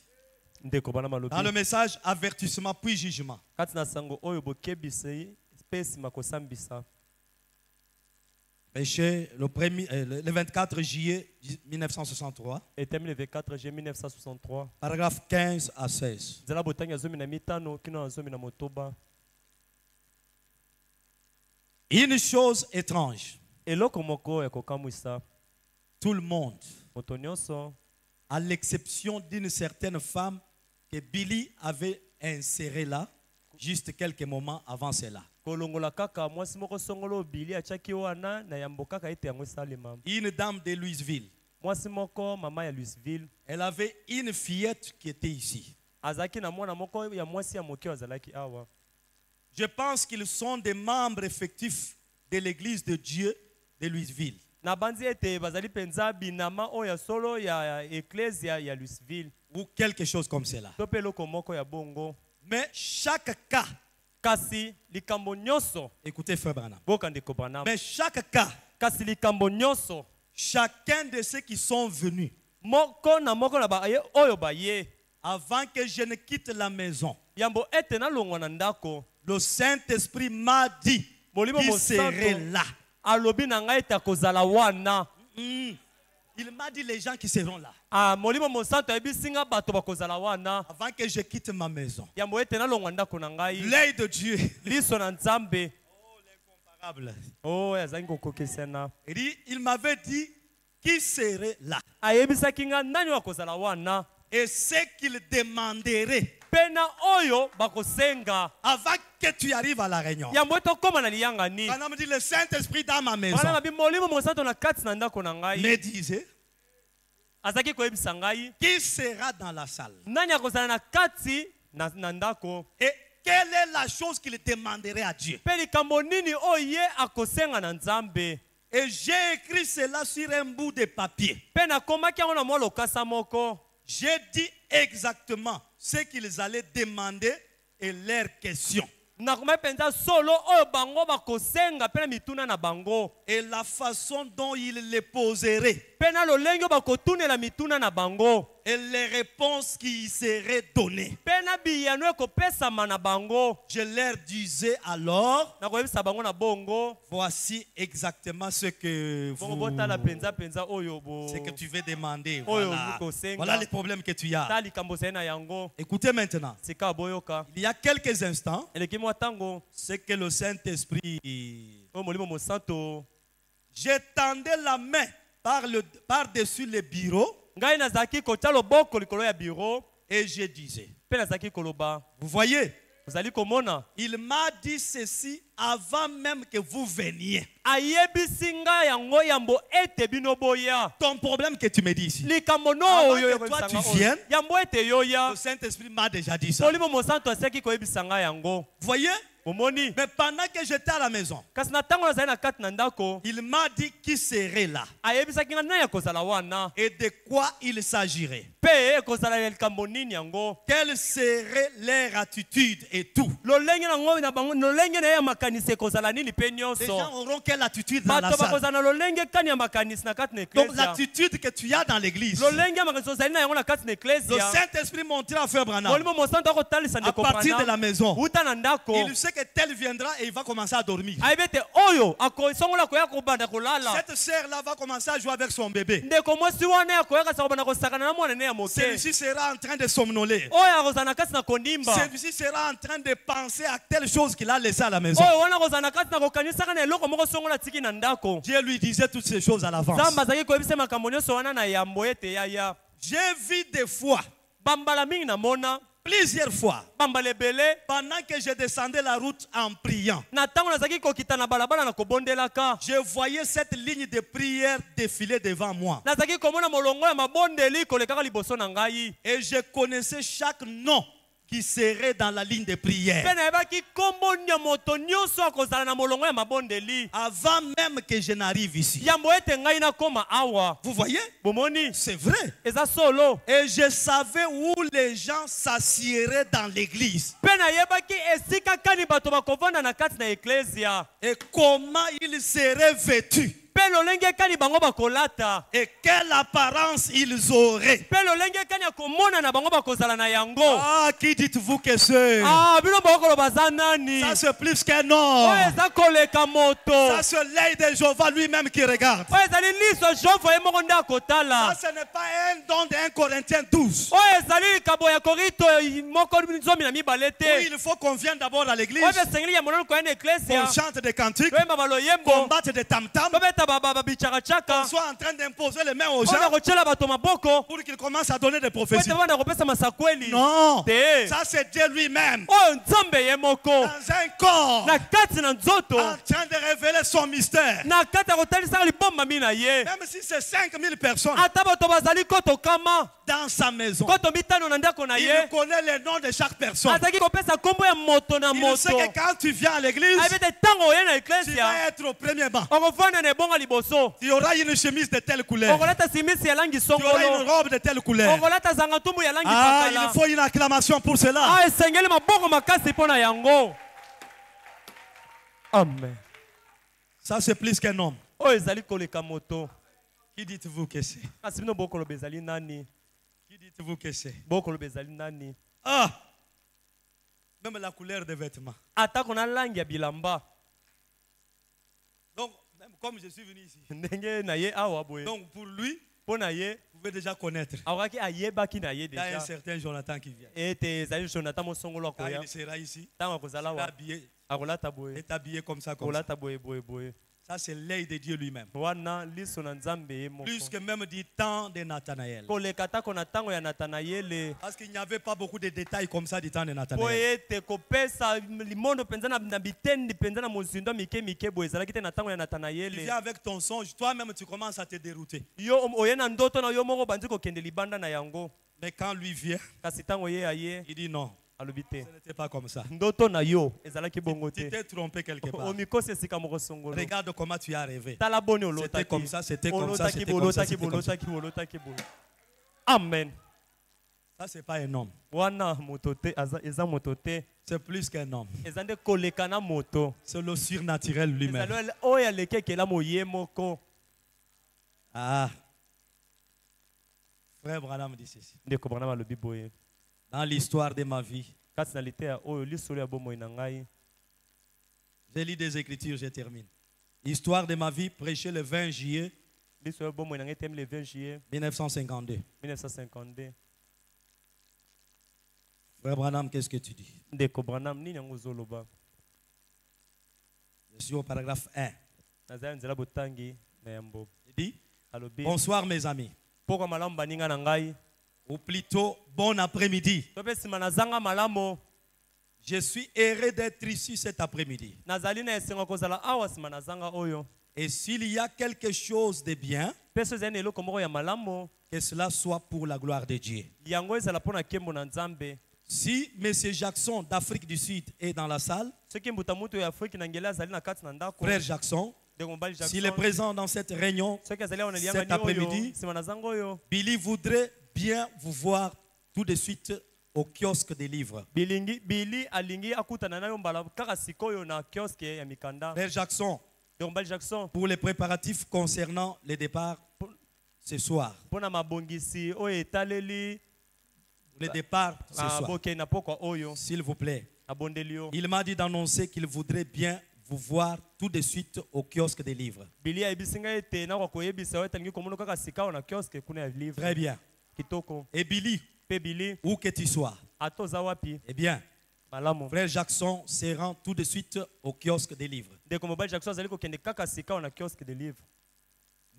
Ndeko Branham dans le alobi message avertissement puis jugement, kati na sango oyo bokebisi mpe nsima kosambisa. péché le 24 juillet 1963, Etemi le 24 juillet 1963. paragraphe 15 à 16. Nzela botangi ya 15 kino na 10 Une chose étrange, eloko moko ya kokamwisa tout le monde, moto nyonso à l'exception d'une certaine femme que Billy avait insérée là, juste quelques moments avant cela. kolongola kaka mwasi moko songolo Bili atiaki wana na yambo kaka ete yango esalema. Une dame de Louisville. Mwasi moko mama ya Louisville Elle avait une fillette qui était ici. azalaki na mwana moko ya mwasi ya moke azalaki awa. Je pense qu'ils sont des membres effectifs de l'église de Dieu de Louisville. Na banzi ete bazali penza binama oyo ya solo ya ecclesia ya Louisville Ou quelque chose comme cela. to pe eloko moko ya bongo. Mais chaque cas, Kasi likambo nyonso écoutez Frère Branham, boka ndeko Branham, mais chaque cas, kasi likambo nyonso chacun de ceux qui sont venus, moko na moko na baye oyo baye avant que je ne quitte la maison, yambo ete na longwa na ndako, le Saint-Esprit m'a dit Molimo qu'il Mosanto serait là. alobi na ngai ete akozala wana. Il m'a dit les gens qui seront là. Molimo Mosanto ayebisinga bato bakozala wana. Avant que je quitte ma maison. Yambo ete na longwa ndako na ngai. L'œil de Dieu. Liso na Nzambe. Incomparable. Oh, yazangi kokokesena. Il m'avait dit qui serait là. Ayebisaki nga nani wakozala wana. Et ce qu'il demanderait Pena oyo bakosenga. avant que tu arrives à la réunion. Yambo ete okoma na liyangani. Branham me dit le Saint-Esprit dans ma maison Wana mabi Molimo Mosanto na kati na ndako na ngai. me disait Azaki koyebisa ngai qui sera dans la salle. nani akozala na kati na ndako. Et quelle est la chose qu'il demanderait à Dieu. Pe likambo nini oyo ye akosenga na Nzambe. Et j'ai écrit cela sur un bout de papier. Pe nakomaki yango na mwa lokasa moko. J'ai dit exactement ce qu'ils allaient demander et leurs questions. nakomaki mpenza solo oyo bango bakosenga mpe na mituna na bango Et la façon dont ils les poseraient. mpe na lolenge oyo bakotunela mituna na bango Et les réponses qui y seraient données. mpe na biyano ekopesama na bango. Je leur disais alors, nakoyebisa bango na bongo voici exactement ce que bongo botala mpenza oyo ce que tu veux demander. oyo Voilà, kosenga. voilà les problèmes que tu as. ta likambo zali na yango Écoutez maintenant. sika boyoka Il y a quelques instants, eleki mwa ntango ce que le Saint-Esprit... oyo molimo mosantu J'étendais la main par-dessus le bureau ngai nazalaki kotia loboko likolo ya biro et je disais, mpe nazalaki koloba vous voyez, ozali komona il m'a dit ceci avant même que vous veniez. ayebisi ngai yango yambo ete bino boya Ton problème que tu me dis ici, likambo no Avant oyo que toi ekoyebisanga tu oyo. viennes, yambo ete yoya le Saint-Esprit m'a déjà dit ça. molimo mosantu aseki koyebisa ngai yango Vous voyez, omoni mais pendant que j'étais à la maison, kasi na ntango nazali na kati na ndako il m'a dit qui serait là ayebisaki ngai nani akozala wana et de quoi il s'agirait. mpe ekozala likambo nini yango Quelle serait leur attitude et tout. lolenge nango na bango lolenge na ye ya makanisi ekozala nini mpe Les gens nyonso auront quelle attitude dans la bato salle. bakozala na lolenge kani ya makanisi na kati na Donc eklesia l'attitude que tu as dans l'église, lolenge ya makanisi ozali na yango na kati na le eklesia Saint-Esprit montrait à Frère Branham molimo mosantu akotalisa à ndeko partir de la Branham maison. uta na ndako Il sait que tel viendra et il va commencer à dormir. ayebi ete oyo songola koya kobanda kolala Cette sœur-là va commencer à jouer avec son bébé. ndeko mwasi wana ya koyakasa kobanda kosakana na mwana ne ya moke Celui-ci sera en train de somnoler. oyo akozala na kati na kondimba Celui-ci sera en train de penser à telle chose qu'il a laissé à la maison. oyo wana akozala na kati na kokanisaka na eloko moko songola atiki na ndako Dieu lui disait toutes ces choses à l'avance. nzambe azalaki koyebisa makambo nyonso wana na yambo ete yaya J'ai vu des fois, bambala mingi namona plusieurs fois, bambala ebele pendant que je descendais la route en priant, na ntango nazalaki kokita na balabala na kobondelaka je voyais cette ligne de prière défiler devant moi. nazalaki komona molongo ya mabondeli kolekaka liboso na ngai Et je connaissais chaque nom qui serait dans la ligne de prière. mpe nayebaki kombo ya moto nyonso akozala na molongo ya mabondeli Avant même que je n'arrive ici. yambo ete ngai nakoma awa Vous voyez? bomoni C'est vrai. eza solo Et je savais où les gens s'assieraient dans l'église. mpe nayebaki esika kani bato bakovanda na kati na eklesia Et comment ils seraient vêtus. mpe lolenge kani bango bakolata Et quelle apparence ils auraient. mpe lolenge kani ya komona na bango bakozala na yango Ah, qui dites-vous que c'est? bino bokolo baza nani Ça c'est plus qu'un homme. oyo eza koleka moto Ça c'est l'œil de Jéhovah lui-même qui regarde. oyo ezali liso jofo ye moko nde akotala Ça ce n'est pas un don de 1 Corinthiens 12. oyo ezali likambo ya korito moko zomi na mibale Où te il faut qu'on vienne d'abord à l'église, oyo mpe esengeli ya monano koya na eklesia qu'on chante des cantiques, toyemba baloyembo qu'on batte des tam-tams, tobeta babicakacaka qu'on soit en train d'imposer les mains aux oyo na gens kotyela bato maboko pour qu'ils commencent à donner des po prophéties. ete banda kopesa masakweli Non, te ça c'est Dieu lui-même, oyo nzambe ye moko dans un corps, na kati na nzoto en train de révéler son mystère. na kati ya kotalisaka libombami na ye Même si c'est 5000 personnes ata bato bazali koto kama dans sa maison, koto mitano na ndako na il ye connaît les noms de chaque personne. azalaki kopesa nkombo ya moto na Il sait moto que quand tu viens à l'église, ayebi ete ntango oye na tu eklesia vas être au premier banc. okofanda na ebonga liboso Tu auras une chemise de telle couleur. okolata simisi ya langi Tu auras une songolo robe de telle couleur. okolata zanga ntumbu ya langi Ah, il pakala faut une acclamation pour cela. esengeli maboko makasi mpo na yango amen Ça, c'est plus qu'un homme. oyo ezali koleka moto Qui dites-vous que c'est? kasi bino bokoloba ezali nani Qui dites-vous que c'est? bokoloba ezali nani Ah! Même la couleur des vêtements. atako na langi ya bilamba Donc, même comme je suis venu ici. ndenge na ye awa boye Donc, pour lui, mpo na ye vous pouvez déjà connaître. akokaki ayebaki na ye Il y a un deja certain Jonathan qui vient. ete ezali jonathan mosongolo Quand akoya il sera ici, ntango akozala il est awa habillé, akolata boye est habillé comme ça. kolata boye boye boye Ça, c'est l'œil de Dieu lui-même. wana liso na nzambe ye moko Plus que même du temps de Nathanaël. koleka tako na ntango ya natanayele Parce qu'il n'y avait pas beaucoup de détails comme ça du temps de po Nathanaël. ete kopesa limondo mpenza na bitendi mpenza na mozindo mike mike boye ezalaki te na ntango ya Tu natanayele viens avec ton songe, toi-même tu commences à te dérouter. yo oye na ndoto na yo moko bandi kokende libanda na yango Mais quand lui vient, kasi ntango ye aye il dit non, alobi te ce n'était pas comme ça. ndoto na yo ezalaki bongo Tu te t'es trompé quelque part. omikosi esika moko songolo Regarde comment tu as rêvé. tala boni C'était olotaki comme ça, c'était comme ça, olotaki c'était boye comme ça, olotaki c'était boye comme ça. olotaki boye olotaki boye amen Ça, ce n'est pas un homme. wana moto te eza moto te C'est plus qu'un homme. eza nde koleka na moto C'est le surnaturel lui-même. ezali oyo alekekela moye moko. Ah. Frère Branham dit ceci. Ndeko Branham alobi boye Dans l'histoire de ma vie, kasi na liteya oyo lisolo ya bomoi na ngai j'ai lu des Écritures, je termine. Histoire de ma vie, prêché le 20 juillet lisolo ya bomoi na ngai etemi le 20 juillet 1952. 1952. Frère Branham, qu'est-ce que tu dis? Ndeko Branham nini yango ozoloba? Je suis au paragraphe 1. nazali nzela botangi na yambo Il dit, alobi bonsoir mes amis. poko malamu baninga na ngai Ou plutôt, bon après-midi. to mpe nsima nazanga malamu Je suis heureux d'être ici cet après-midi. nazali na esengo kozala awa nsima nazanga oyo Et s'il y a quelque chose de bien, mpe so ezali na eloko moko ya malamu que cela soit pour la gloire de Dieu. yango ezala mpo na nkembo na nzambe. Si M. Jackson d'Afrique du Sud est dans la salle, soki mbuta mutu ya afriki na ngeli azali na kati na ndako frère Jackson, ndeko mobali s'il est Jackson présent dans cette réunion, soki azali awa na cet liyangani oyo après-midi, nsima na zanga oyo Billy voudrait bien vous voir tout de suite au kiosque des livres. bili alingi akutana na yo mbala kaka sikoyo na kioske ya mikanda. Frère Jackson, ndeko mobali Jackson pour les préparatifs concernant le départ ce soir. mpo na mabongisi oyo etaleli Le départ ce soir, bokei na pokwa oyo s'il vous plaît. abondeli yo. Il m'a dit d'annoncer qu'il voudrait bien vous voir tout de suite au kiosque des livres. bili ayebisi ngai ete nakoka koyebisa oyo etalingi komona kaka sika oyo na kioske kuna ya livre Très bien. kitoko. Et Billy, mpe bili où que tu sois, ata oza wapi eh bien, malamu frère Jackson se rend tout de suite au kiosque des livres. ndeko mobali Jackson azali kokende kaka sika oyo na kioske de livre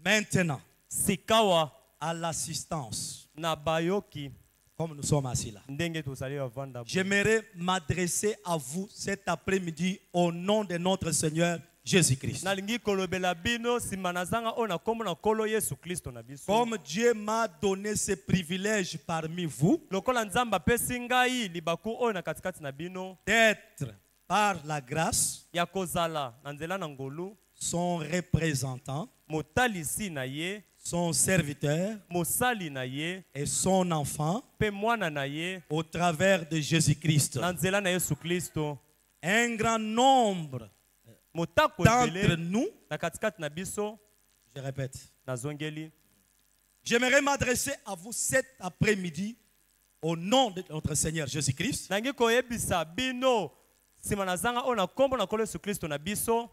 Maintenant, sikawa à l'assistance, na bayoki comme nous sommes assis là, ndenge tozali bavanda. j'aimerais m'adresser à vous cet après-midi au nom de notre Seigneur Jésus-Christ. nalingi kolobela bino nsima na zanga oyo na kombo na nkolo yesu kristo na biso. Comme Dieu m'a donné ce privilège parmi vous lokola nzambe apesi ngai libaku oyo na katikati na bino d'être par la grâce ya kozala na nzela na ngolu son représentant, motalisi na ye son serviteur mosali na ye et son enfant mpe mwana na ye au travers de Jésus-Christ. na nzela na yesu kristo. Un grand nombre motako d'entre ebele nous, na katikati na biso je répète, nazongeli j'aimerais m'adresser à vous cet après-midi au nom de notre Seigneur Jésus-Christ. nangi koyebisa bino nsima na zanga oyo na kombo na nkolo yesu kristo na biso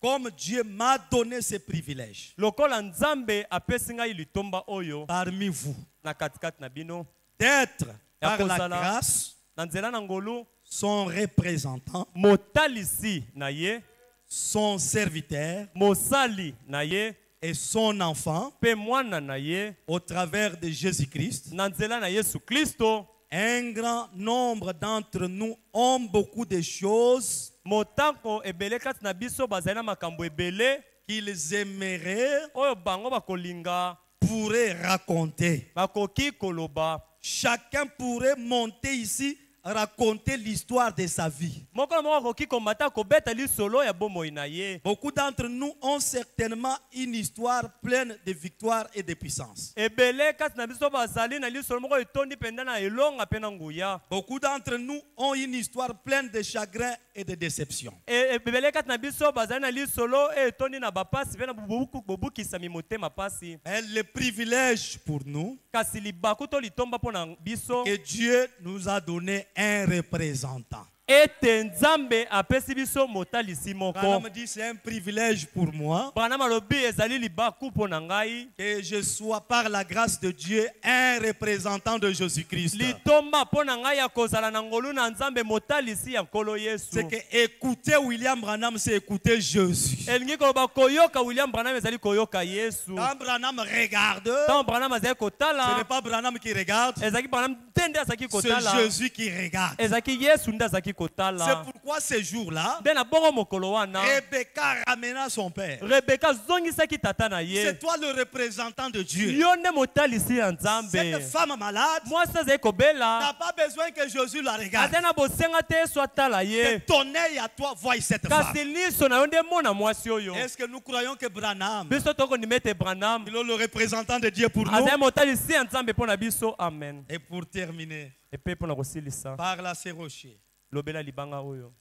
Comme Dieu m'a donné ce privilège lokola nzambe apesi ngai litomba oyo parmi vous na katikati na bino d'être Ya par la kozala. grâce na nzela na ngolu son représentant, motalisi na ye son serviteur mosali na ye et son enfant mpe mwana na ye au travers de Jésus-Christ. na nzela na yesu kristo. Un grand nombre d'entre nous ont beaucoup de choses motango ebele kati na biso bazali na makambo ebele qu'ils aimeraient, oyo bango bakolinga pourraient raconter. bakoki koloba. Chacun pourrait monter ici, raconter l'histoire de sa vie. moko na moko akoki komata kobeta lisolo ya bomoi na ye. Beaucoup d'entre nous ont certainement une histoire pleine de victoires et de puissance. ebele kati na biso bazali na lisolo moko etondi mpenza na elonga mpe na nguya. Beaucoup d'entre nous ont une histoire pleine de chagrin et de déception. ebele kati na biso bazali na lisolo etondi na bapasi mpe na bobukisami motema pasi. Et le privilège pour nous kasi libaku to litomba mpo na biso que Dieu nous a donné un représentant. ete nzambe apesi biso motalisi moko. Branham dit c'est un privilège pour moi Branham alobi ezali libaku mpo na ngai que je sois par la grâce de Dieu un représentant de Jésus-Christ. litomba mpo na ngai ya kozala na ngolu na nzambe motalisi ya nkolo yesu. C'est que écouter William Branham, c'est écouter Jésus. elingi koloba koyoka william branham ezali koyoka yesu. Quand Branham regarde, ntango branham azali ce n'est kotala pas Branham qui regarde, ezalaki branham te nde azalaki c'est kotala Jésus qui regarde. ezalaki yesu nde azalaki kotala. pourquoi ce jour-là, Nde na bongo mokolo wana. Rebecca ramena son père. Rebecca zongisaki tata na ye. C'est toi le représentant de Dieu. Yo nde motalisi ya Nzambe. Cette femme malade Mwasi azali kobela. n'a pas besoin que Jésus la regarde. Azali na bosenga te Yesu atala Que ye. ton œil à toi voie cette femme. Kasi liso na yo nde mona mwasi oyo. Est-ce que nous croyons que Branham, Biso tokondima ete Branham il est le représentant de Dieu pour nous? azali motalisi ya Nzambe mpo na biso. Amen. Et pour terminer, Epe mpo na kosilisa. parle à ces rochers. Lobela libanga oyo.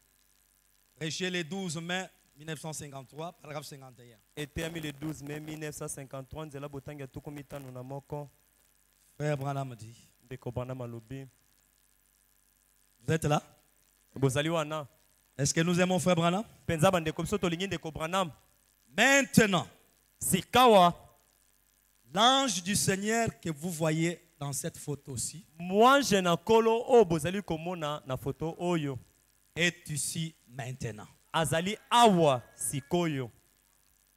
Rochers le 12 mai 1953, paragraphe 51. Eteyami le 12 mai 1953 nzela botangi ya tuku mitano na moko. Frère Branham dit, Ndeko Branham alobi. vous êtes là? Bozali wana. Est-ce que nous aimons Frère Branham? Penza bandeko biso tolingi ndeko Branham. Maintenant, Sikawa. l'ange du Seigneur que vous voyez dans cette photo-ci Mwange na kolo oyo bozali komona na foto oyo. est ici maintenant. Azali awa sikoyo.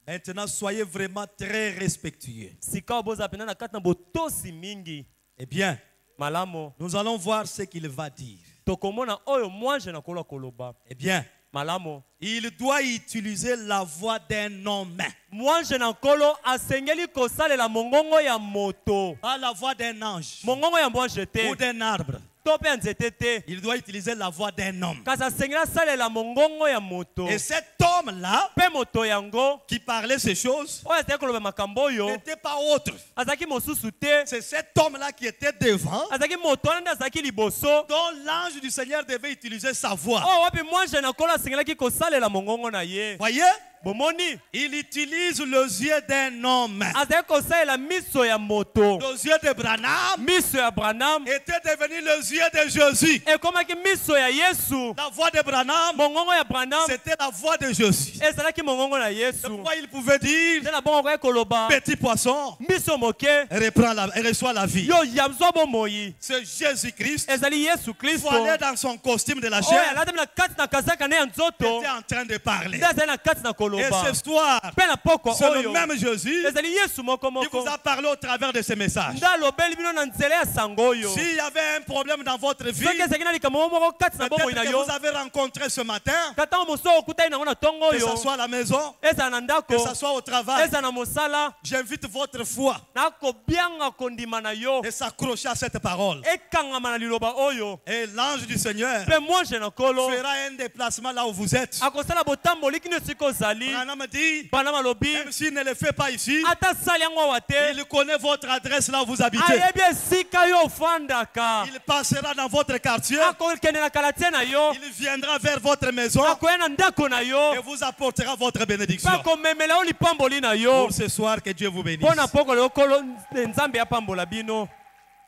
Maintenant, soyez vraiment très respectueux. Sikawa boza pena na kati na botosi mingi. Eh bien, Malamo. nous allons voir ce qu'il va dire. Tokomona oyo mwange na kolo koloba. Eh bien, Malamo. il doit utiliser la voix d'un homme, Mwange na kolo asengeli kosalela mongongo ya moto. pas la voix d'un ange Mongongo ya mwange te. ou d'un arbre. To pe nzete te. Il doit utiliser la voix d'un homme. Kasi asengeli asalela mongongo ya moto. Et cet homme-là, Pe moto yango qui parlait ces choses, oyo azali koloba makambo oyo n'était pas autre. azalaki mosusu te. C'est cet homme-là qui était devant, Azalaki moto wana nde azalaki liboso. dont l'ange du Seigneur devait utiliser sa voix. Oh wapi mwange na kolo asengelaki kosalela mongongo na ye. Voyez, Bomoni il utilise les yeux d'un homme. azalaki kosalela miso ya moto. Les yeux de Branham Miso ya Branham étaient devenus les yeux de Jésus. ekomaki miso ya Yesu. La voix de Branham, Mongongo ya Branham c'était la voix de Jésus. ezalaki mongongo na Yesu. C'est pourquoi il pouvait dire, Nde na bongo koki koloba petit poisson, miso moke reçoit la vie. yo yamzwa bomoi. C'est Jésus-Christ, Ezali Yesu Kristo voilé dans son costume de la oyo chair, alatami na kati na kazaka ne ya qui nzoto était en train de parler. nde azali na kati na Et koloba. ce soir, Mpe na poko c'est le oyo même Jésus ezali Yesu moko qui vous moko a parlé au travers de ce message. nde alobeli bino na nzela ya sango oyo. S'il y avait un problème dans votre vie, Soki ezalaki na likambo moko kati na bomoi na peut-être que yo vous avez rencontré ce matin, ka ntango mosusu okutani nango na ntongo que ce oyo soit à la maison, ezala na ndako que ce soit au travail, ezala na mosala j'invite votre foi nakobianga kondima na yo de s'accrocher à cette parole. ekangama na liloba oyo. Et l'ange du Seigneur Mpe mwange na kolo fera un déplacement là où vous êtes. akosala botamboli kino esika ozali. Branham dit, Bana malobi même s'il ne le fait pas ici, ata sali yango awa te il connaît votre adresse là où vous habitez. ayebi esika yo ofandaka. Il passera dans votre quartier, akokende na kalatie na yo il viendra vers votre maison akoya na ndako na yo et vous apportera votre bénédiction. mpe akomemela yo lipamboli na yo. Pour ce soir, que Dieu vous bénisse. mpo na pokolo okolo nzambe apambola bino.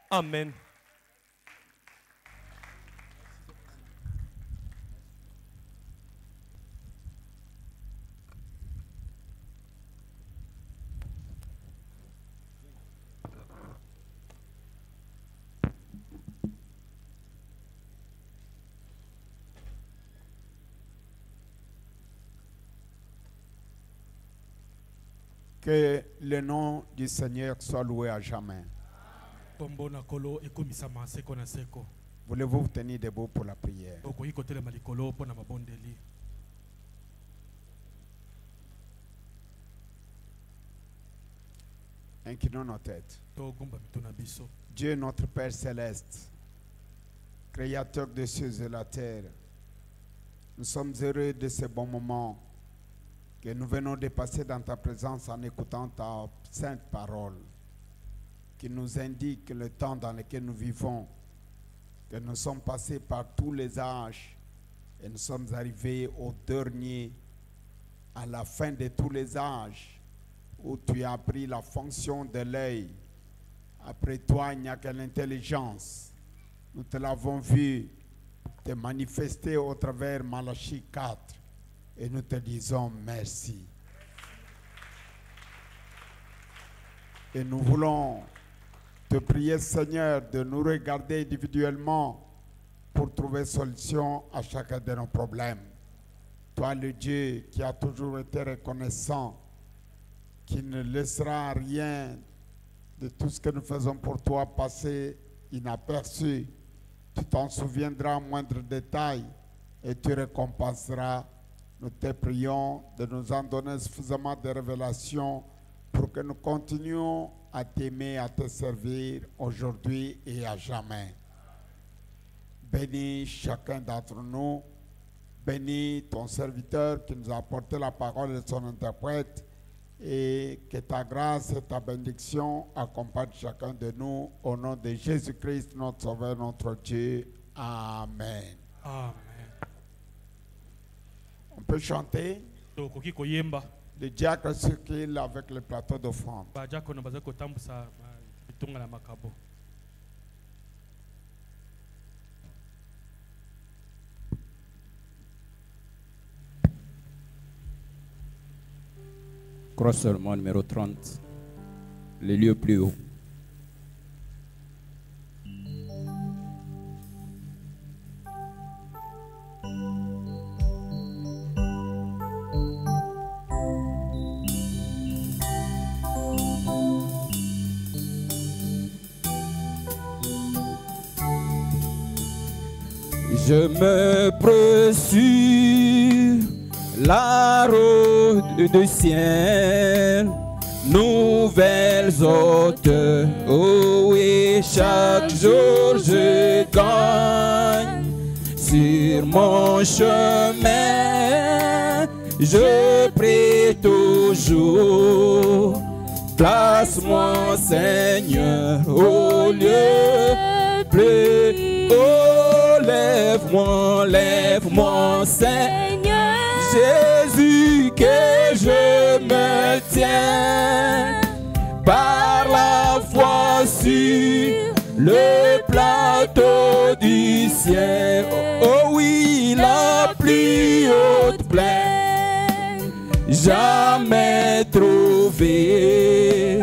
Amen. Que le nom du Seigneur soit loué à jamais. Kombo na kolo ekomisama seko na seko. Voulez-vous vous tenir debout pour la prière? Okoki kotelema likolo mpo na mabondeli. Inclinons nos têtes. Togumba mitu na biso. Dieu notre Père céleste, Créateur des cieux et de la terre, nous sommes heureux de ce bon moment que nous venons de passer dans ta présence en écoutant ta sainte parole qui nous indique le temps dans lequel nous vivons, que nous sommes passés par tous les âges et nous sommes arrivés au dernier, à la fin de tous les âges, où tu as pris la fonction de l'œil. Après toi, il n'y a que l'intelligence. Nous te l'avons vu te manifester au travers Malachie 4 et nous te disons merci. Et nous voulons te prier, Seigneur, de nous regarder individuellement pour trouver solution à chacun de nos problèmes. Toi, le Dieu qui a toujours été reconnaissant, qui ne laissera rien de tout ce que nous faisons pour toi passer inaperçu. Tu t'en souviendras en moindre détail et tu récompenseras. Nous te prions de nous en donner suffisamment de révélations pour que nous continuions à t'aimer, à te servir aujourd'hui et à jamais. Bénis chacun d'entre nous. Bénis ton serviteur qui nous a apporté la parole de son interprète. Et que ta grâce et ta bénédiction accompagnent chacun de nous. Au nom de Jésus-Christ, notre Sauveur, notre Dieu. Amen. Amen. On peut chanter. Tokoki koyemba. Le diacre circule avec le plateau d'offrande. Bajako na baza kotambusa bitunga na makabo. Croix seulement numéro 30, le lieu plus haut. Je me pressure la route du ciel, nouvelles hôtes, oh oui, chaque jour je gagne sur mon chemin, je prie toujours, place-moi Seigneur au lieu plus haut, lève-moi, lève-moi Seigneur. Jésus, que je me tiens par la foi sur le plateau du ciel. Oh oui, la plus haute plaine, jamais trouvée.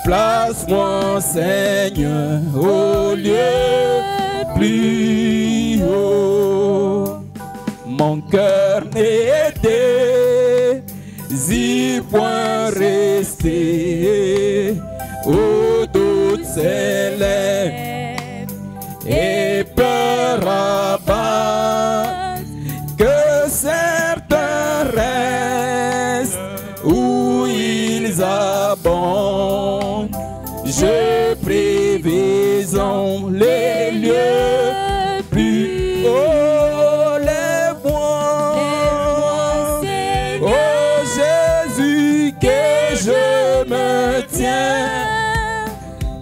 Place-moi, Seigneur, au lieu plus haut. Mon cœur n'est désir point rester où doute s'élève et peur abat, que certains restent où ils abondent. Je prie, visons les lieux plus hauts.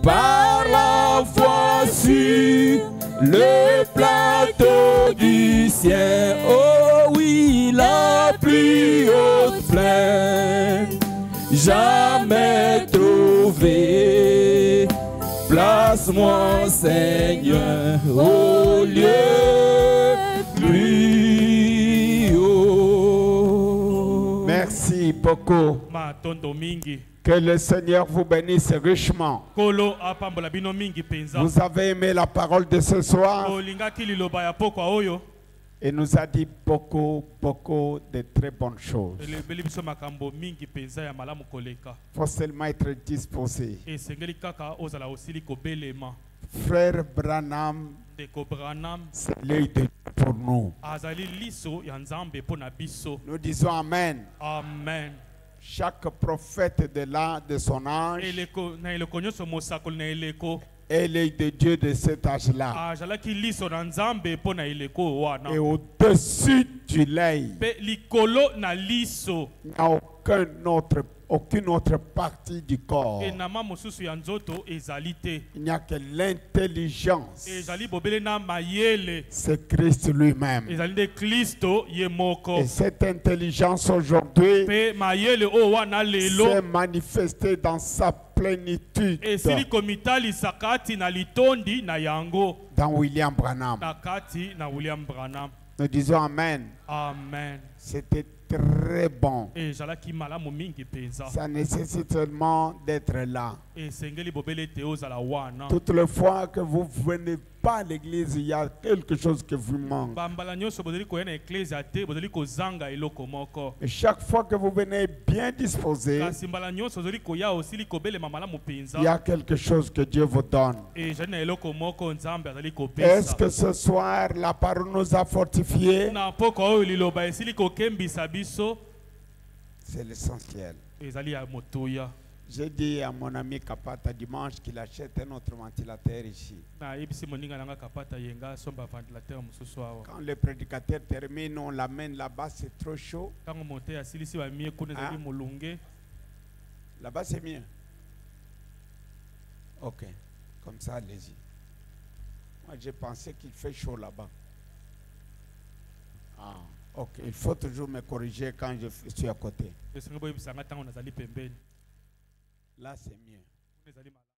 Par la foi sur le plateau du ciel, oh oui, la plus haute plaine, jamais trouvée. Place-moi, Seigneur, au lieu plus haut. Merci beaucoup. Matondo mingi. Que le Seigneur vous bénisse richement. Kolo apambola bino mingi penza. Vous avez aimé la parole de ce soir. Olingaki liloba ya pokwa oyo. Et nous a dit beaucoup de très bonnes choses. Elebeli biso makambo mingi penza ya malamu koleka. Il faut seulement être disposé. Esengeli kaka ozala osili kobelema. Frère Branham, Deko Branham, c'est l'œil de Dieu pour nous. azali liso ya nzambe pona biso. Nous disons Amen. Amen. Chaque prophète de son âge Eleko na eleko nyoso mosakoli na eleko. est l'œil de Dieu de cet âge-là. Azalaki liso na nzambe pona eleko wana. Et au-dessus du l'œil, Pe likolo na liso. il n'y a aucune autre partie du corps. Enama mosusu ya nzoto ezali te. Il n'y a que l'intelligence. Ezali bobele na mayele. C'est Christ lui-même. Ezali de Kristo ye moko. Et cette intelligence aujourd'hui Pe mayele o wana lelo. s'est manifestée dans sa plénitude Esili komitali sakati na litondi na yango. dans William Branham. Na kati na William Branham. Nous disons Amen. Amen. C'était très bon. ezalaki malamu mingi mpenza Ça nécessite seulement d'être là. esengeli bobele ete ozala wana Toutes les fois que vous venez pas à l'église, il y a quelque chose qui vous manque. bambala nyonso bozali koya na eklezia te bozali kozanga eloko moko Et chaque fois que vous venez bien disposé, kasi mbala nyonso ozali koya osili kobelema malamu mpenza il y a quelque chose que Dieu vous donne. ezali na eloko moko nzambe azali Est-ce kopesa que ce soir, la parole nous a fortifiés? na mpoka oyo liloba esili kokembisa biso C'est l'essentiel. ezali ya motuya J'ai dit à mon ami Kapata dimanche qu'il achète un autre ventilateur ici. nayebisi moninga nanga kapata yenga somba ventilateur mosusu awa Quand le prédicateur termine, on l'amène là-bas, c'est trop chaud. ntango mote asilisi bamie kuna ezali molunge Là-bas, c'est mieux. Ok, comme ça, allez-y. Moi, j'ai pensé qu'il fait chaud là-bas. Ah, ok. Il faut toujours me corriger quand je suis à côté. esenge boyebisanga ntango nazali pembeni Là, c'est mieux. kuna ezali malamu